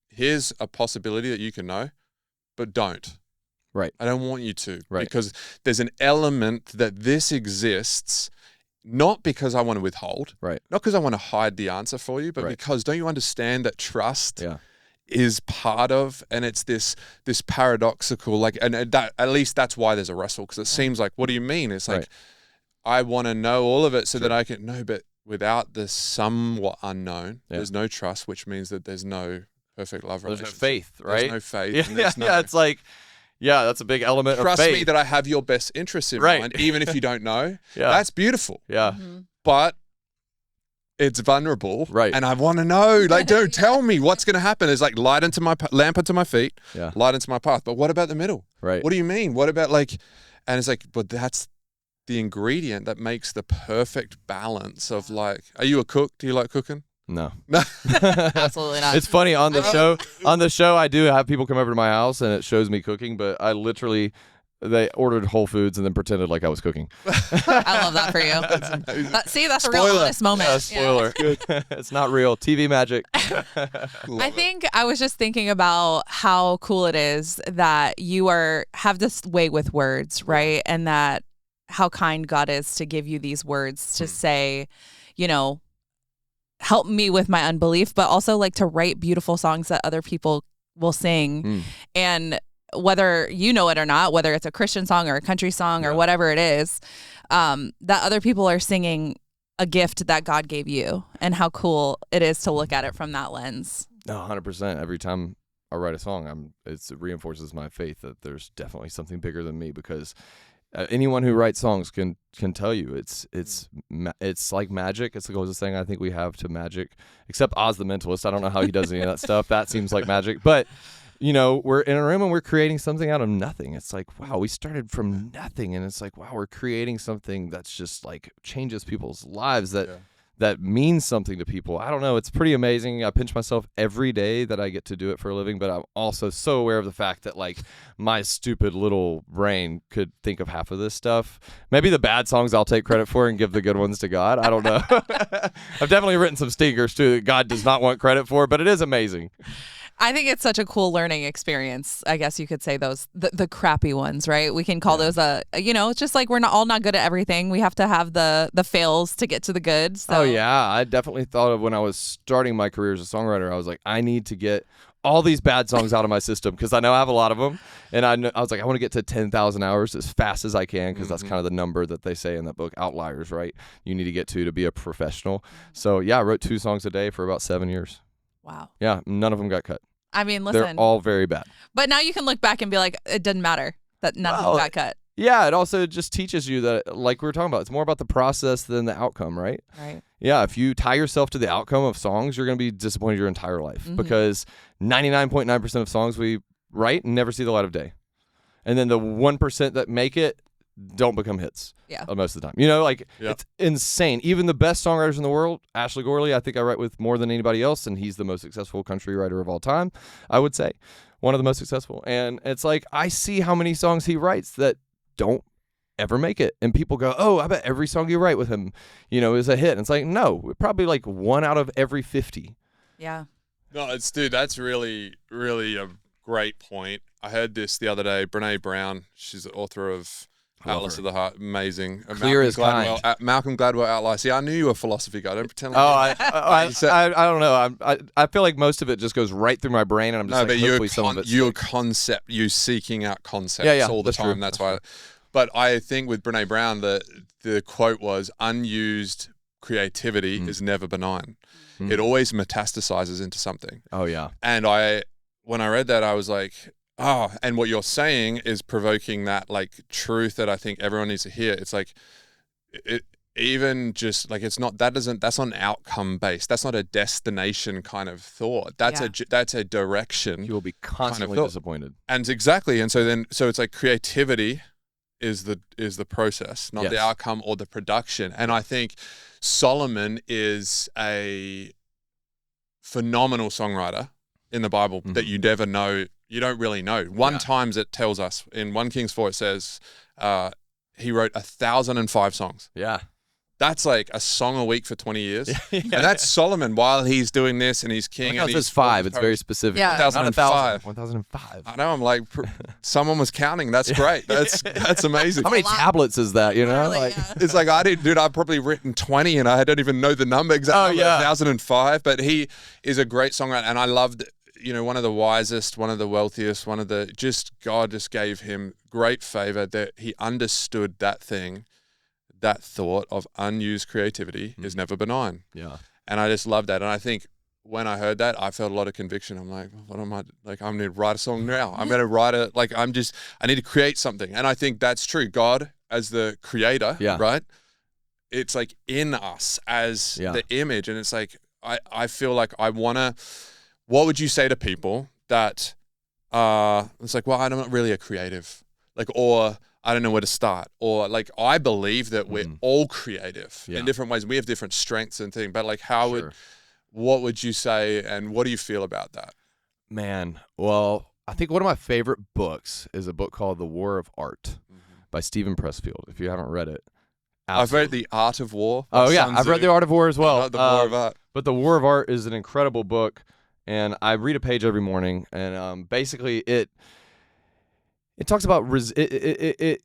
Here's a possibility that you can know, but don't. Right. I don't want you to. Right. Because there's an element that this exists, not because I want to withhold. Right. Not because I want to hide the answer for you, but because don't you understand that trust is part of, and it's this paradoxical, like, and that, at least that's why there's a wrestle, because it seems like, what do you mean? It's like, I want to know all of it so that I can know, but without the somewhat unknown, there's no trust, which means that there's no perfect love relationship. There's no faith, right? There's no faith. Yeah, it's like, yeah, that's a big element of faith. Trust me that I have your best interests in mind, even if you don't know. That's beautiful. Yeah. But it's vulnerable. Right. And I want to know, like, don't tell me what's going to happen. It's like lamp unto my feet, light into my path. But what about the middle? Right. What do you mean? What about like, and it's like, but that's the ingredient that makes the perfect balance of like, are you a cook? Do you like cooking? No. Absolutely not. It's funny on the show. On the show, I do have people come over to my house and it shows me cooking, but I literally, they ordered Whole Foods and then pretended like I was cooking. I love that for you. That's a real honest moment. Yeah, spoiler. It's not real. TV magic. I think I was just thinking about how cool it is that you have this way with words, right? And that how kind God is to give you these words to say, you know, help me with my unbelief, but also like to write beautiful songs that other people will sing. And whether you know it or not, whether it's a Christian song or a country song or whatever it is, that other people are singing a gift that God gave you, and how cool it is to look at it from that lens. No, 100%. Every time I write a song, it reinforces my faith that there's definitely something bigger than me, because anyone who writes songs can tell you it's like magic. It's the closest thing I think we have to magic, except Oz the Mentalist. I don't know how he does any of that stuff. That seems like magic. But, you know, we're in a room and we're creating something out of nothing. It's like, wow, we started from nothing. And it's like, wow, we're creating something that's just like changes people's lives, that means something to people. I don't know. It's pretty amazing. I pinch myself every day that I get to do it for a living, but I'm also so aware of the fact that like my stupid little brain could think of half of this stuff. Maybe the bad songs I'll take credit for and give the good ones to God. I don't know. I've definitely written some stinkers too that God does not want credit for, but it is amazing. I think it's such a cool learning experience. I guess you could say those, the crappy ones, right? We can call those it's just like we're not good at everything. We have to have the fails to get to the good. So. Oh yeah, I definitely thought of when I was starting my career as a songwriter, I was like, I need to get all these bad songs out of my system, because I know I have a lot of them, and I was like, I want to get to 10,000 hours as fast as I can, because that's kind of the number that they say in that book, Outliers, right? You need to get to be a professional. So yeah, I wrote 2 songs a day for about 7 years. Wow. Yeah, none of them got cut. I mean, listen. They're all very bad. But now you can look back and be like, it didn't matter that none of them got cut. Yeah, it also just teaches you that, like we were talking about, it's more about the process than the outcome, right? Right. Yeah, if you tie yourself to the outcome of songs, you're going to be disappointed your entire life, because 99.9% of songs we write never see the light of day. And then the 1% that make it don't become hits most of the time. You know, like it's insane. Even the best songwriters in the world, Ashley Gorley, I think I write with more than anybody else, and he's the most successful country writer of all time, I would say. One of the most successful. And it's like, I see how many songs he writes that don't ever make it. And people go, oh, I bet every song you write with him, is a hit. And it's like, no, probably like 1 out of every 50. Yeah. No, that's really, really a great point. I heard this the other day. Brene Brown, she's the author of Atlas of the Heart, amazing. Clear as kind. Malcolm Gladwell Outliers. See, I knew you were a philosophy guy. Don't pretend. I don't know. I feel like most of it just goes right through my brain, and I'm just hopefully some of it's you're seeking out concepts all the time. That's why. But I think with Brene Brown, the quote was, unused creativity is never benign. It always metastasizes into something. Oh, yeah. And when I read that, I was like, oh, and what you're saying is provoking that like truth that I think everyone needs to hear. It's like, even just like, that's not an outcome based. That's not a destination kind of thought. That's a direction. You will be constantly kind of disappointed. And exactly. And so it's like creativity is the process, not the outcome or the production. And I think Solomon is a phenomenal songwriter in the Bible that you never know. You don't really know. One times it tells us in 1 Kings 4, it says he wrote 1,005 songs. Yeah. That's like a song a week for 20 years. And that's Solomon while he's doing this and he's king. And he's 5. It's very specific. Yeah. 1,005. 1,005. I know. I'm like, someone was counting. That's great. That's amazing. How many tablets is that, you know? Really, It's like, I've probably written 20 and I don't even know the number exactly. 1,005. But he is a great songwriter. And I loved, one of the wisest, one of the wealthiest, God just gave him great favor that he understood that thought of unused creativity is never benign. Yeah. And I just love that. And I think when I heard that, I felt a lot of conviction. I'm like, what am I, like, I'm going to write a song now. I'm going to write I need to create something. And I think that's true. God as the creator, right? It's like in us as the image. And it's like, I feel like what would you say to people that, it's like, well, I'm not really a creative, or I don't know where to start, or like, I believe that we're all creative in different ways. We have different strengths and things, but like, what would you say? And what do you feel about that? Man, well, I think one of my favorite books is a book called The War of Art by Stephen Pressfield. If you haven't read it. I've read The Art of War. Oh yeah, I've read The Art of War as well. The War of Art. But The War of Art is an incredible book, and I read a page every morning, and basically it talks about it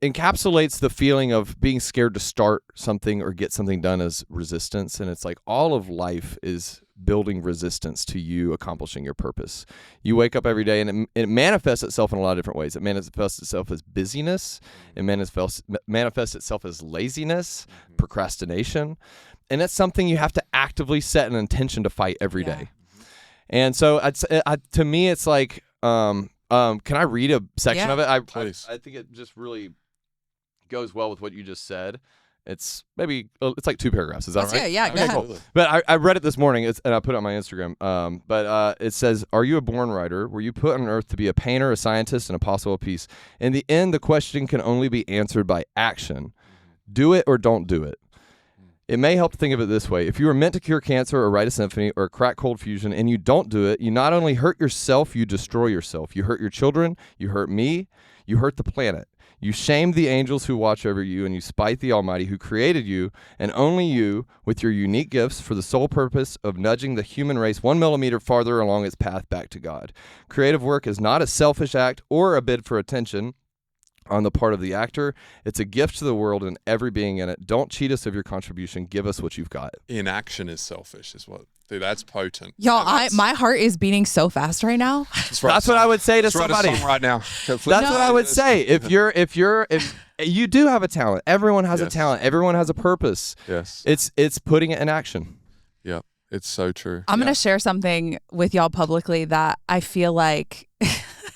encapsulates the feeling of being scared to start something or get something done as resistance. And it's like all of life is building resistance to you accomplishing your purpose. You wake up every day and it manifests itself in a lot of different ways. It manifests itself as busyness. It manifests itself as laziness, procrastination. And that's something you have to actively set an intention to fight every day. And so to me, it's like, can I read a section of it? Please. I think it just really goes well with what you just said. It's it's like 2 paragraphs. Is that right? Yeah, go ahead. Cool. But I read it this morning, and I put it on my Instagram. But it says, "Are you a born writer? Were you put on earth to be a painter, a scientist, an apostle of peace? In the end, the question can only be answered by action. Do it or don't do it. It may help to think of it this way. If you were meant to cure cancer or write a symphony or crack cold fusion and you don't do it, you not only hurt yourself, you destroy yourself. You hurt your children, you hurt me, you hurt the planet. You shame the angels who watch over you, and you spite the Almighty who created you, and only you, with your unique gifts, for the sole purpose of nudging the human race 1 millimeter farther along its path back to God. Creative work is not a selfish act or a bid for attention on the part of the actor. It's a gift to the world and every being in it. Don't cheat us of your contribution. Give us what you've got." Inaction is selfish, dude, that's potent. Y'all, my heart is beating so fast right now. That's what I would say to somebody right now. That's what I would say. If you do have a talent, everyone has a talent. Everyone has a purpose. Yes. It's putting it in action. Yeah, it's so true. I'm going to share something with y'all publicly that I feel like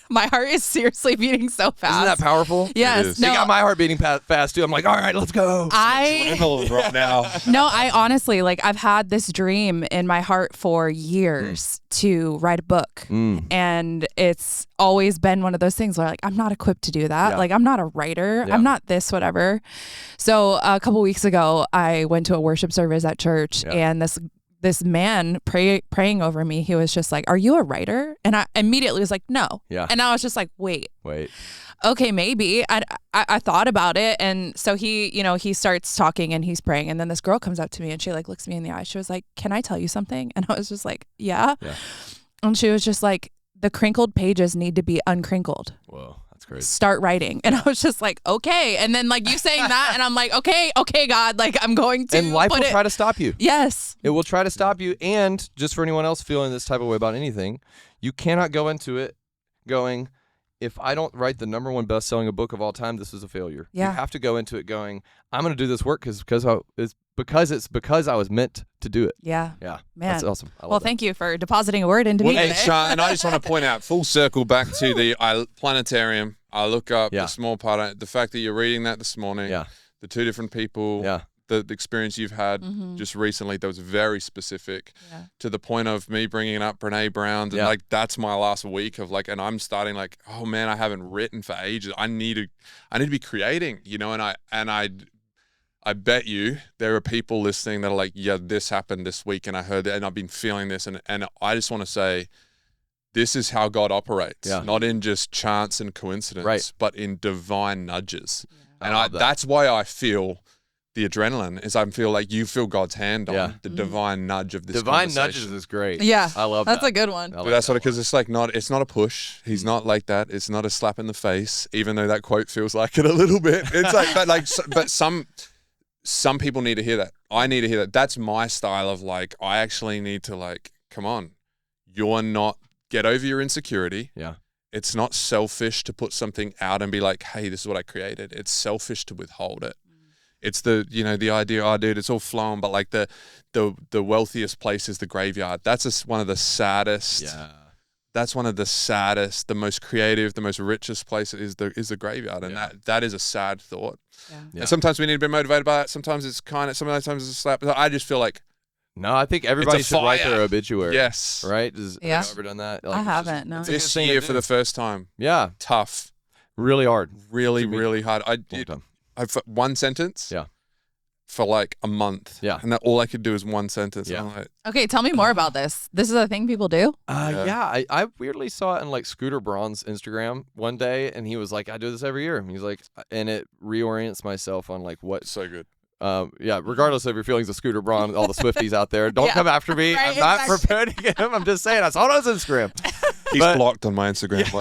my heart is seriously beating so fast. Isn't that powerful? Yes. You got my heart beating fast too. I'm like, all right, let's go. Right now. No, I honestly, I've had this dream in my heart for years to write a book. And it's always been one of those things where I'm not equipped to do that. Yeah. I'm not a writer. I'm not this, whatever. So a couple weeks ago, I went to a worship service at church and this man praying over me, he was just like, "Are you a writer?" And I immediately was like, "No." Yeah. And I was just like, wait. Okay, maybe. I thought about it. And so he starts talking and he's praying. And then this girl comes up to me and she looks me in the eye. She was like, "Can I tell you something?" And I was just like, yeah. And she was just like, "The crinkled pages need to be uncrinkled." Whoa. Crazy. Start writing. And I was just like, okay. And then you saying that and I'm like, okay, God, I'm going to. And life will try to stop you. Yes. It will try to stop you. And just for anyone else feeling this type of way about anything, you cannot go into it going, if I don't write the #1 best-selling book of all time, this is a failure. Yeah. You have to go into it going, I'm going to do this work because I was meant to do it. Yeah. Yeah. Man. That's awesome. I love Well, that. thank you for depositing a word into me Hey, today. Sean, and I just want to point out, full circle back to the planetarium. I look up Yeah. the small part, the fact that you're reading that this morning, Yeah. the 2 different people, Yeah. the experience you've had Mhm. just recently that was very specific Yeah. to the point of me bringing up Brene Brown. And Yeah. like, that's my last week of like, and I'm starting like, oh man, I haven't written for ages. I need to be creating, and I bet you there are people listening that are like, yeah, this happened this week and I heard it and I've been feeling this. And I just want to say, this is how God operates, Yeah. not in just chance and coincidence, Right. but in divine nudges. I And love that. that's why I feel the adrenaline is I feel like you feel God's hand on Yeah. the divine nudge of this Divine conversation. nudges is great. Yeah. I love That's that. a good one. I But like that's that what because it's like it's not a push. He's not like that. It's not a slap in the face, even though that quote feels like it a little bit. It's like, but some people need to hear that. I need to hear that. That's my style of like, I actually need to like, come on, get over your insecurity. Yeah. It's not selfish to put something out and be like, hey, this is what I created. It's selfish to withhold it. It's the idea, oh, dude, it's all flown, but like the wealthiest place is the graveyard. That's just one of the saddest. Yeah. That's one of the saddest, the most creative, the most richest place is the graveyard, and that is a sad thought. Yeah. Yeah. And sometimes we need to be motivated by it. Sometimes it's sometimes it's a slap. I just feel like No, I think everybody It's a should write fire. their obituary. yes, Right? Yeah. Have you ever done that? I it's haven't, no. it's a good this thing to year do. for the first time, Yeah. tough, Really hard. really, Took me really hard. I Long did. time. I've one sentence. Yeah. For like a month. Yeah. And all I could do is one sentence. Yeah. And I'm like, Okay, tell me more about this. This is a thing people do? Yeah, I weirdly saw it in like Scooter Braun's Instagram one day, and he was like, I do this every year. He's like, and it reorients myself on like what. so good. Regardless of your feelings of Scooter Braun, all the Swifties out there, don't Yeah. come after me. Right, I'm not exactly. promoting him. I'm just saying I saw it on his Instagram. He's But- blocked on my Instagram.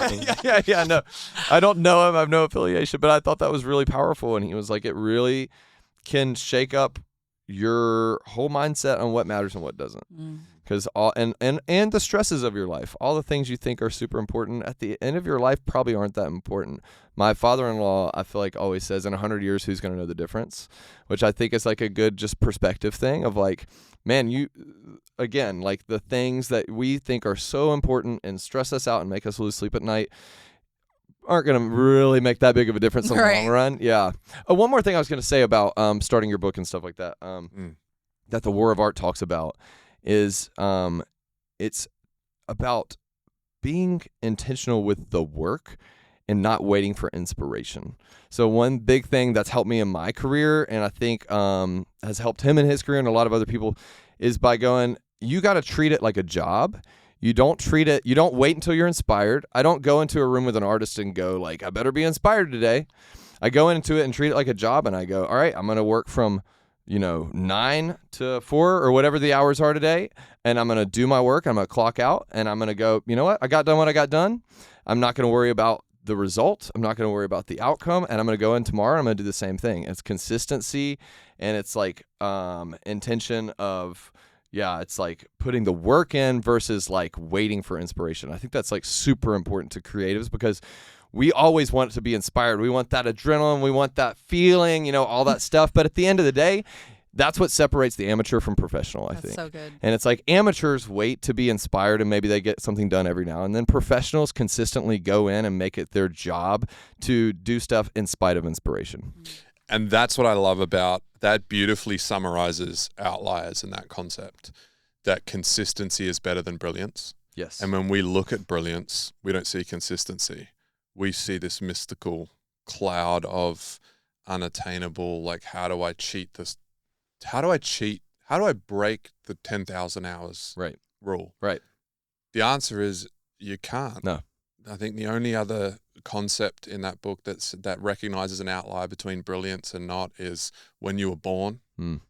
Yeah. No, I don't know him. I have no affiliation, but I thought that was really powerful. And he was like, it really can shake up your whole mindset on what matters and what doesn't. Because all and the stresses of your life, all the things you think are super important at the end of your life probably aren't that important. My father-in-law, I feel like always says, in 100 years, who's going to know the difference? Which I think is like a good just perspective thing of like, man, again, like the things that we think are so important and stress us out and make us lose sleep at night aren't going to really make that big of a difference in the long run. Yeah. One more thing I was going to say about starting your book and stuff like that, that the War of Art talks about is it's about being intentional with the work and not waiting for inspiration. So one big thing that's helped me in my career, and I think has helped him in his career and a lot of other people, is by going, you got to treat it like a job. You don't wait until you're inspired. I don't go into a room with an artist and go like, I better be inspired today. I go into it and treat it like a job, and I go, all right, I'm going to work from 9 to 4 or whatever the hours are today, and I'm going to do my work. I'm going to clock out, and I'm going to go, you know what? I got done what I got done. I'm not going to worry about the result. I'm not going to worry about the outcome, and I'm going to go in tomorrow, and I'm going to do the same thing. It's consistency, and it's like intention of, it's like putting the work in versus like waiting for inspiration. I think that's like super important to creatives because we always want to be inspired. We want that adrenaline. We want that feeling, all that stuff. But at the end of the day, that's what separates the amateur from professional, I think. That's so good. And it's like amateurs wait to be inspired and maybe they get something done every now and then. Professionals consistently go in and make it their job to do stuff in spite of inspiration. And that's what I love about that. Beautifully summarizes outliers in that concept, that consistency is better than brilliance. Yes. And when we look at brilliance, we don't see consistency. We see this mystical cloud of unattainable, like, how do I cheat this? How do I break the 10,000 hours rule? Right. The answer is you can't. No. I think the only other concept in that book that recognizes an outlier between brilliance and not is when you were born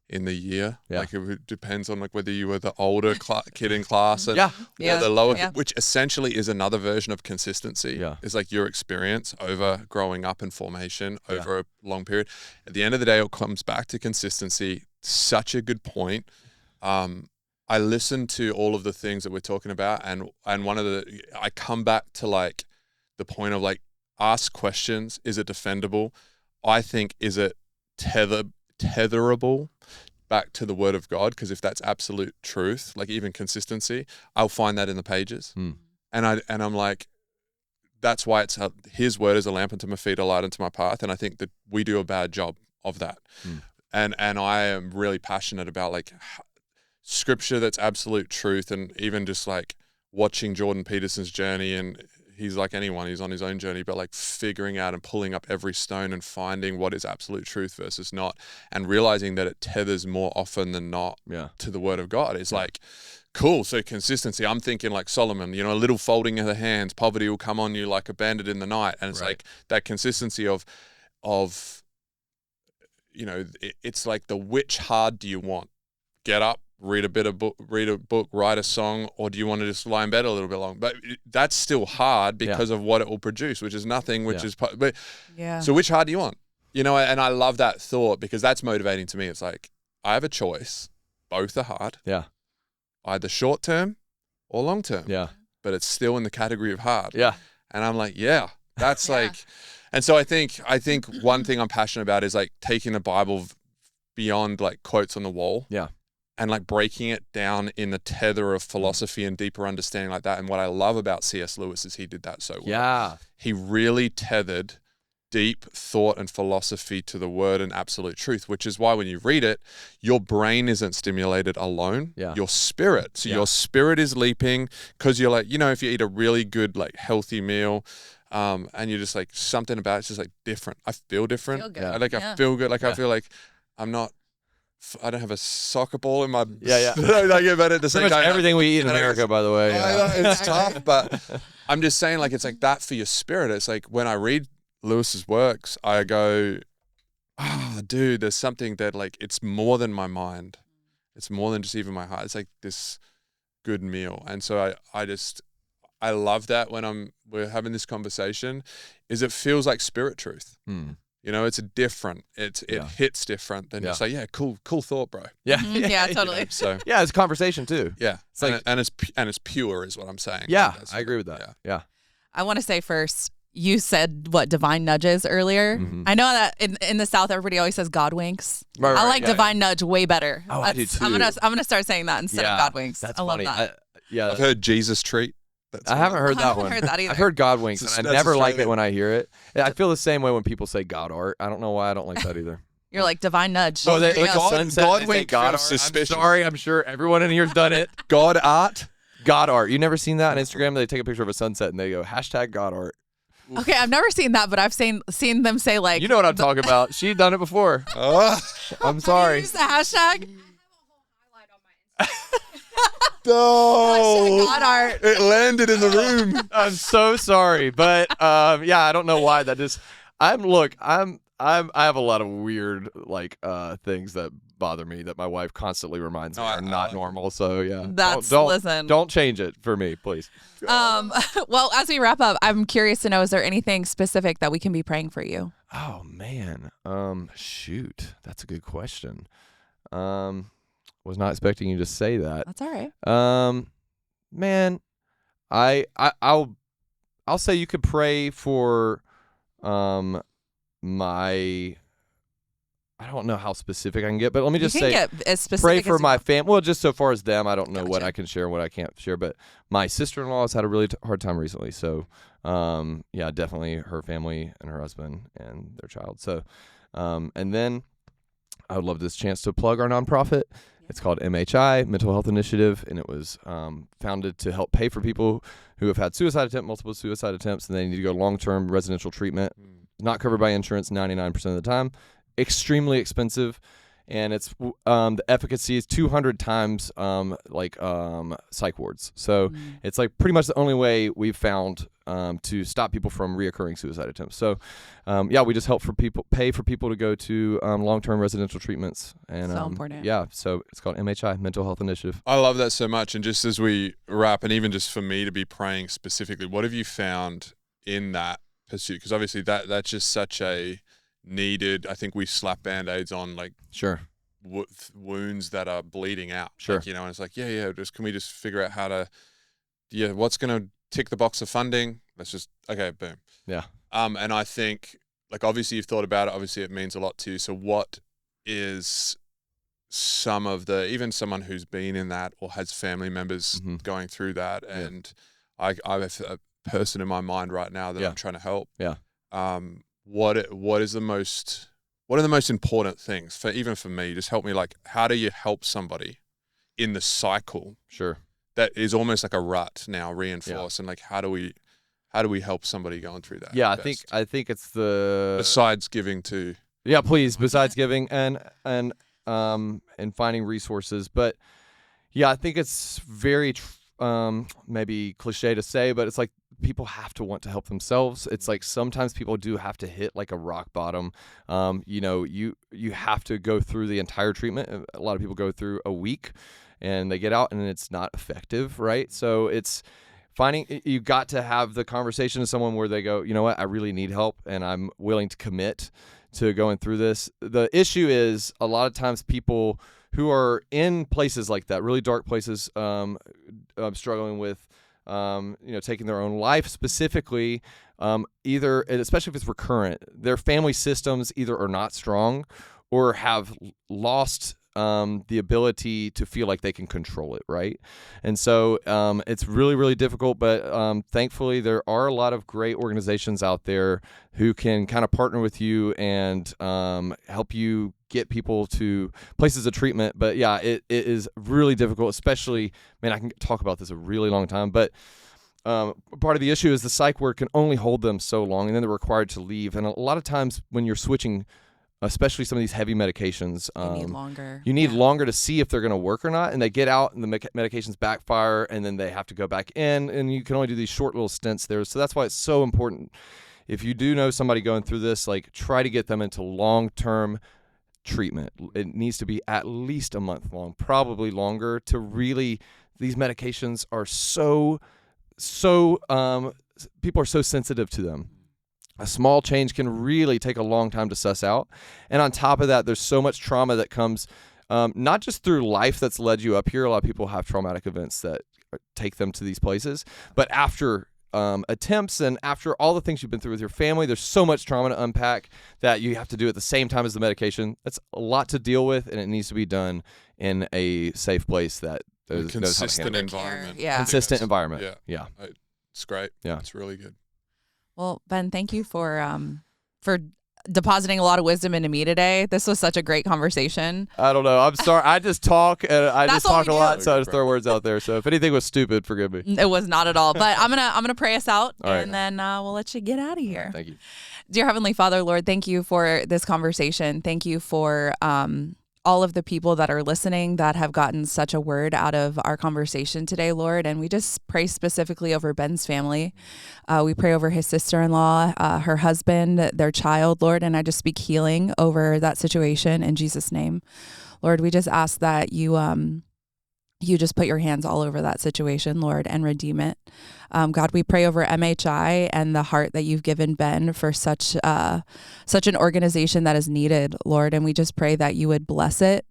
in the year. Yeah. Like it depends on like whether you were the older kid in class and or the lower, which essentially is another version of consistency. Yeah. Is like your experience over growing up in formation over a long period. At the end of the day, it comes back to consistency. Such a good point. I listen to all of the things that we're talking about, and I come back to like the point of like, ask questions. Is it defendable? I think, is it tetherable back to the word of God? Because if that's absolute truth, like even consistency, I'll find that in the pages. And I'm like, that's why it's his word is a lamp unto my feet, a light unto my path. And I think that we do a bad job of that. And I am really passionate about like scripture that's absolute truth, and even just like watching Jordan Peterson's journey, and he's like anyone, he's on his own journey, but like figuring out and pulling up every stone and finding what is absolute truth versus not, and realizing that it tethers more often than not to the word of God is like, cool. So consistency, I'm thinking like Solomon, you know, a little folding of the hands, poverty will come on you like a bandit in the night. And it's like that consistency of, you know, it's like the which hard do you want? Get up, read a book, write a song, or do you want to just lie in bed a little bit long? But that's still hard because of what it will produce, which is nothing, which is, but so which hard do you want? You know, and I love that thought because that's motivating to me. It's like, I have a choice. Both are hard. Yeah. Either short term or long term. Yeah. But it's still in the category of hard. Yeah. And I'm like, that's like, and so I think one thing I'm passionate about is like taking the Bible beyond like quotes on the wall. Yeah. And like breaking it down in the tether of philosophy and deeper understanding like that. And what I love about C.S. Lewis is he did that so well. Yeah. He really tethered deep thought and philosophy to the word and absolute truth, which is why when you read it, your brain isn't stimulated alone, your spirit. So your spirit is leaping because you're like, you know, if you eat a really good, like healthy meal, and you're just like, something about it's just like different. I feel different. I feel good. Like I feel like I don't have a soccer ball in my like, but at the same time, everything we eat in America, by the way. It's tough, but I'm just saying, like, it's like that for your spirit. It's like when I read Lewis's works, I go, dude, there's something that like it's more than my mind. It's more than just even my heart. It's like this good meal. And so I love that when we're having this conversation, is it feels like spirit truth. You know, it's different. It hits different than just like, cool thought, bro. Yeah, totally. You know, so it's a conversation too. Yeah, it's like, and it's pure, is what I'm saying. Yeah, I agree with that. Yeah. I want to say first, you said divine nudges earlier. I know that in the South, everybody always says God winks. Right, I like divine nudge way better. Oh, I do too. I'm gonna start saying that instead of God winks. That's funny. Love that. I've heard Jesus treat. I haven't heard that one. I haven't heard that either. I've heard God winks, and I never like it when I hear it. I feel the same way when people say God art. I don't know why I don't like that either. You're like divine nudge. Oh, they like sunset. God wink. God art. I'm sorry. I'm sure everyone in here's done it. God art. God art. You never seen that on Instagram? They take a picture of a sunset and they go #God art. Okay, I've never seen that, but I've seen them say like. You know what I'm talking about. She's done it before. I'm sorry. Use the hashtag. No, God art. It landed in the room. I'm so sorry, but I don't know why that just. I have a lot of weird like things that bother me that my wife constantly reminds me are not normal. So listen. Don't change it for me, please. Well, as we wrap up, I'm curious to know: is there anything specific that we can be praying for you? Oh man, shoot, that's a good question. Was not expecting you to say that. That's all right. Man, I'll say you could pray for my. I don't know how specific I can get, but let me just say, get as specific pray for as my family. Well, just so far as them, I don't know what I can share and what I can't share, but my sister-in-law has had a really hard time recently. So, definitely her family and her husband and their child. So, and then I would love this chance to plug our nonprofit. It's called MHI, Mental Health Initiative, and it was founded to help pay for people who have had multiple suicide attempts, and they need to go long-term residential treatment. Not covered by insurance 99% of the time. Extremely expensive, and it's the efficacy is 200 times psych wards. So it's like pretty much the only way we've found to stop people from reoccurring suicide attempts. So we just help pay for people to go to long-term residential treatments. And so important. So it's called MHI, Mental Health Initiative. I love that so much. And just as we wrap, and even just for me to be praying specifically, what have you found in that pursuit? Because obviously that's just such a needed. I think we slap band-aids on like wounds that are bleeding out. Sure. Like, you know, and it's like, just can we just figure out how to, what's going to tick the box of funding. Let's just, okay, boom. Yeah. And I think, like, obviously you've thought about it. Obviously it means a lot to you. So what is some of the, even someone who's been in that or has family members going through that, and I have a person in my mind right now that I'm trying to help. Yeah. What are the most important things even for me? Just help me, like, how do you help somebody in the cycle? Sure. That is almost like a rut now, reinforced, and like, how do we help somebody going through that? Yeah, I think it's besides giving to. Yeah, please. Besides giving and finding resources, but yeah, I think it's very maybe cliche to say, but it's like people have to want to help themselves. It's like sometimes people do have to hit like a rock bottom. You have to go through the entire treatment. A lot of people go through a week and they get out and it's not effective, right? So it's finding, you got to have the conversation with someone where they go, you know what, I really need help and I'm willing to commit to going through this. The issue is a lot of times people who are in places like that, really dark places, struggling with, taking their own life specifically, either, and especially if it's recurrent, their family systems either are not strong or have lost the ability to feel like they can control it, right? And so it's really, really difficult, but thankfully there are a lot of great organizations out there who can kind of partner with you and help you get people to places of treatment. But yeah, it is really difficult, especially, man, I can talk about this a really long time, but part of the issue is the psych ward can only hold them so long, and then they're required to leave. And a lot of times when you're switching, especially some of these heavy medications, you need longer. You need longer to see if they're going to work or not, and they get out and the medications backfire, and then they have to go back in, and you can only do these short little stints there. So that's why it's so important. If you do know somebody going through this, like, try to get them into long-term treatment. It needs to be at least a month long, probably longer, to really, these medications are so people are so sensitive to them. A small change can really take a long time to suss out. And on top of that, there's so much trauma that comes not just through life that's led you up here. A lot of people have traumatic events that take them to these places, but after attempts and after all the things you've been through with your family, there's so much trauma to unpack that you have to do at the same time as the medication. That's a lot to deal with, and it needs to be done in a safe place that knows how to handle it. Environment. Yeah. Consistent environment. Yeah. It's great. Yeah. It's really good. Well, Ben, thank you for depositing a lot of wisdom into me today. This was such a great conversation. I don't know. I'm sorry. I just talk and I just talk a lot, so I just throw words out there. So if anything was stupid, forgive me. It was not at all. But I'm gonna pray us out, all right, and then we'll let you get out of here. Thank you. Dear Heavenly Father, Lord, thank you for this conversation. Thank you for all of the people that are listening that have gotten such a word out of our conversation today, Lord. And we just pray specifically over Ben's family. We pray over his sister-in-law, her husband, their child, Lord. And I just speak healing over that situation in Jesus' name. Lord, we just ask that you just put your hands all over that situation, Lord, and redeem it. God, we pray over MHI and the heart that you've given Ben for such an organization that is needed, Lord. And we just pray that you would bless it,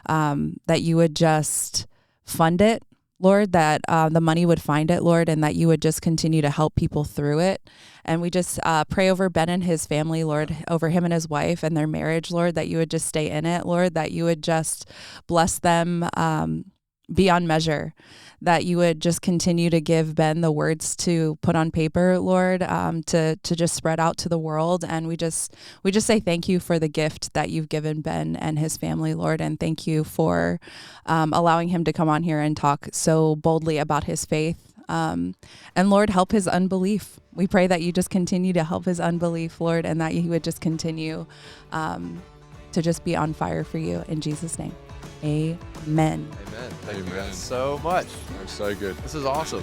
that you would just fund it, Lord, that the money would find it, Lord, and that you would just continue to help people through it. And we just pray over Ben and his family, Lord, over him and his wife and their marriage, Lord, that you would just stay in it, Lord, that you would just bless them beyond measure, that you would just continue to give Ben the words to put on paper, Lord, to just spread out to the world. And we just say thank you for the gift that you've given Ben and his family, Lord, and thank you for allowing him to come on here and talk so boldly about his faith. And Lord, help his unbelief. We pray that you just continue to help his unbelief, Lord, and that you would just continue to just be on fire for you. In Jesus' name. Amen. Amen. Thank you guys so much. That was so good. This is awesome.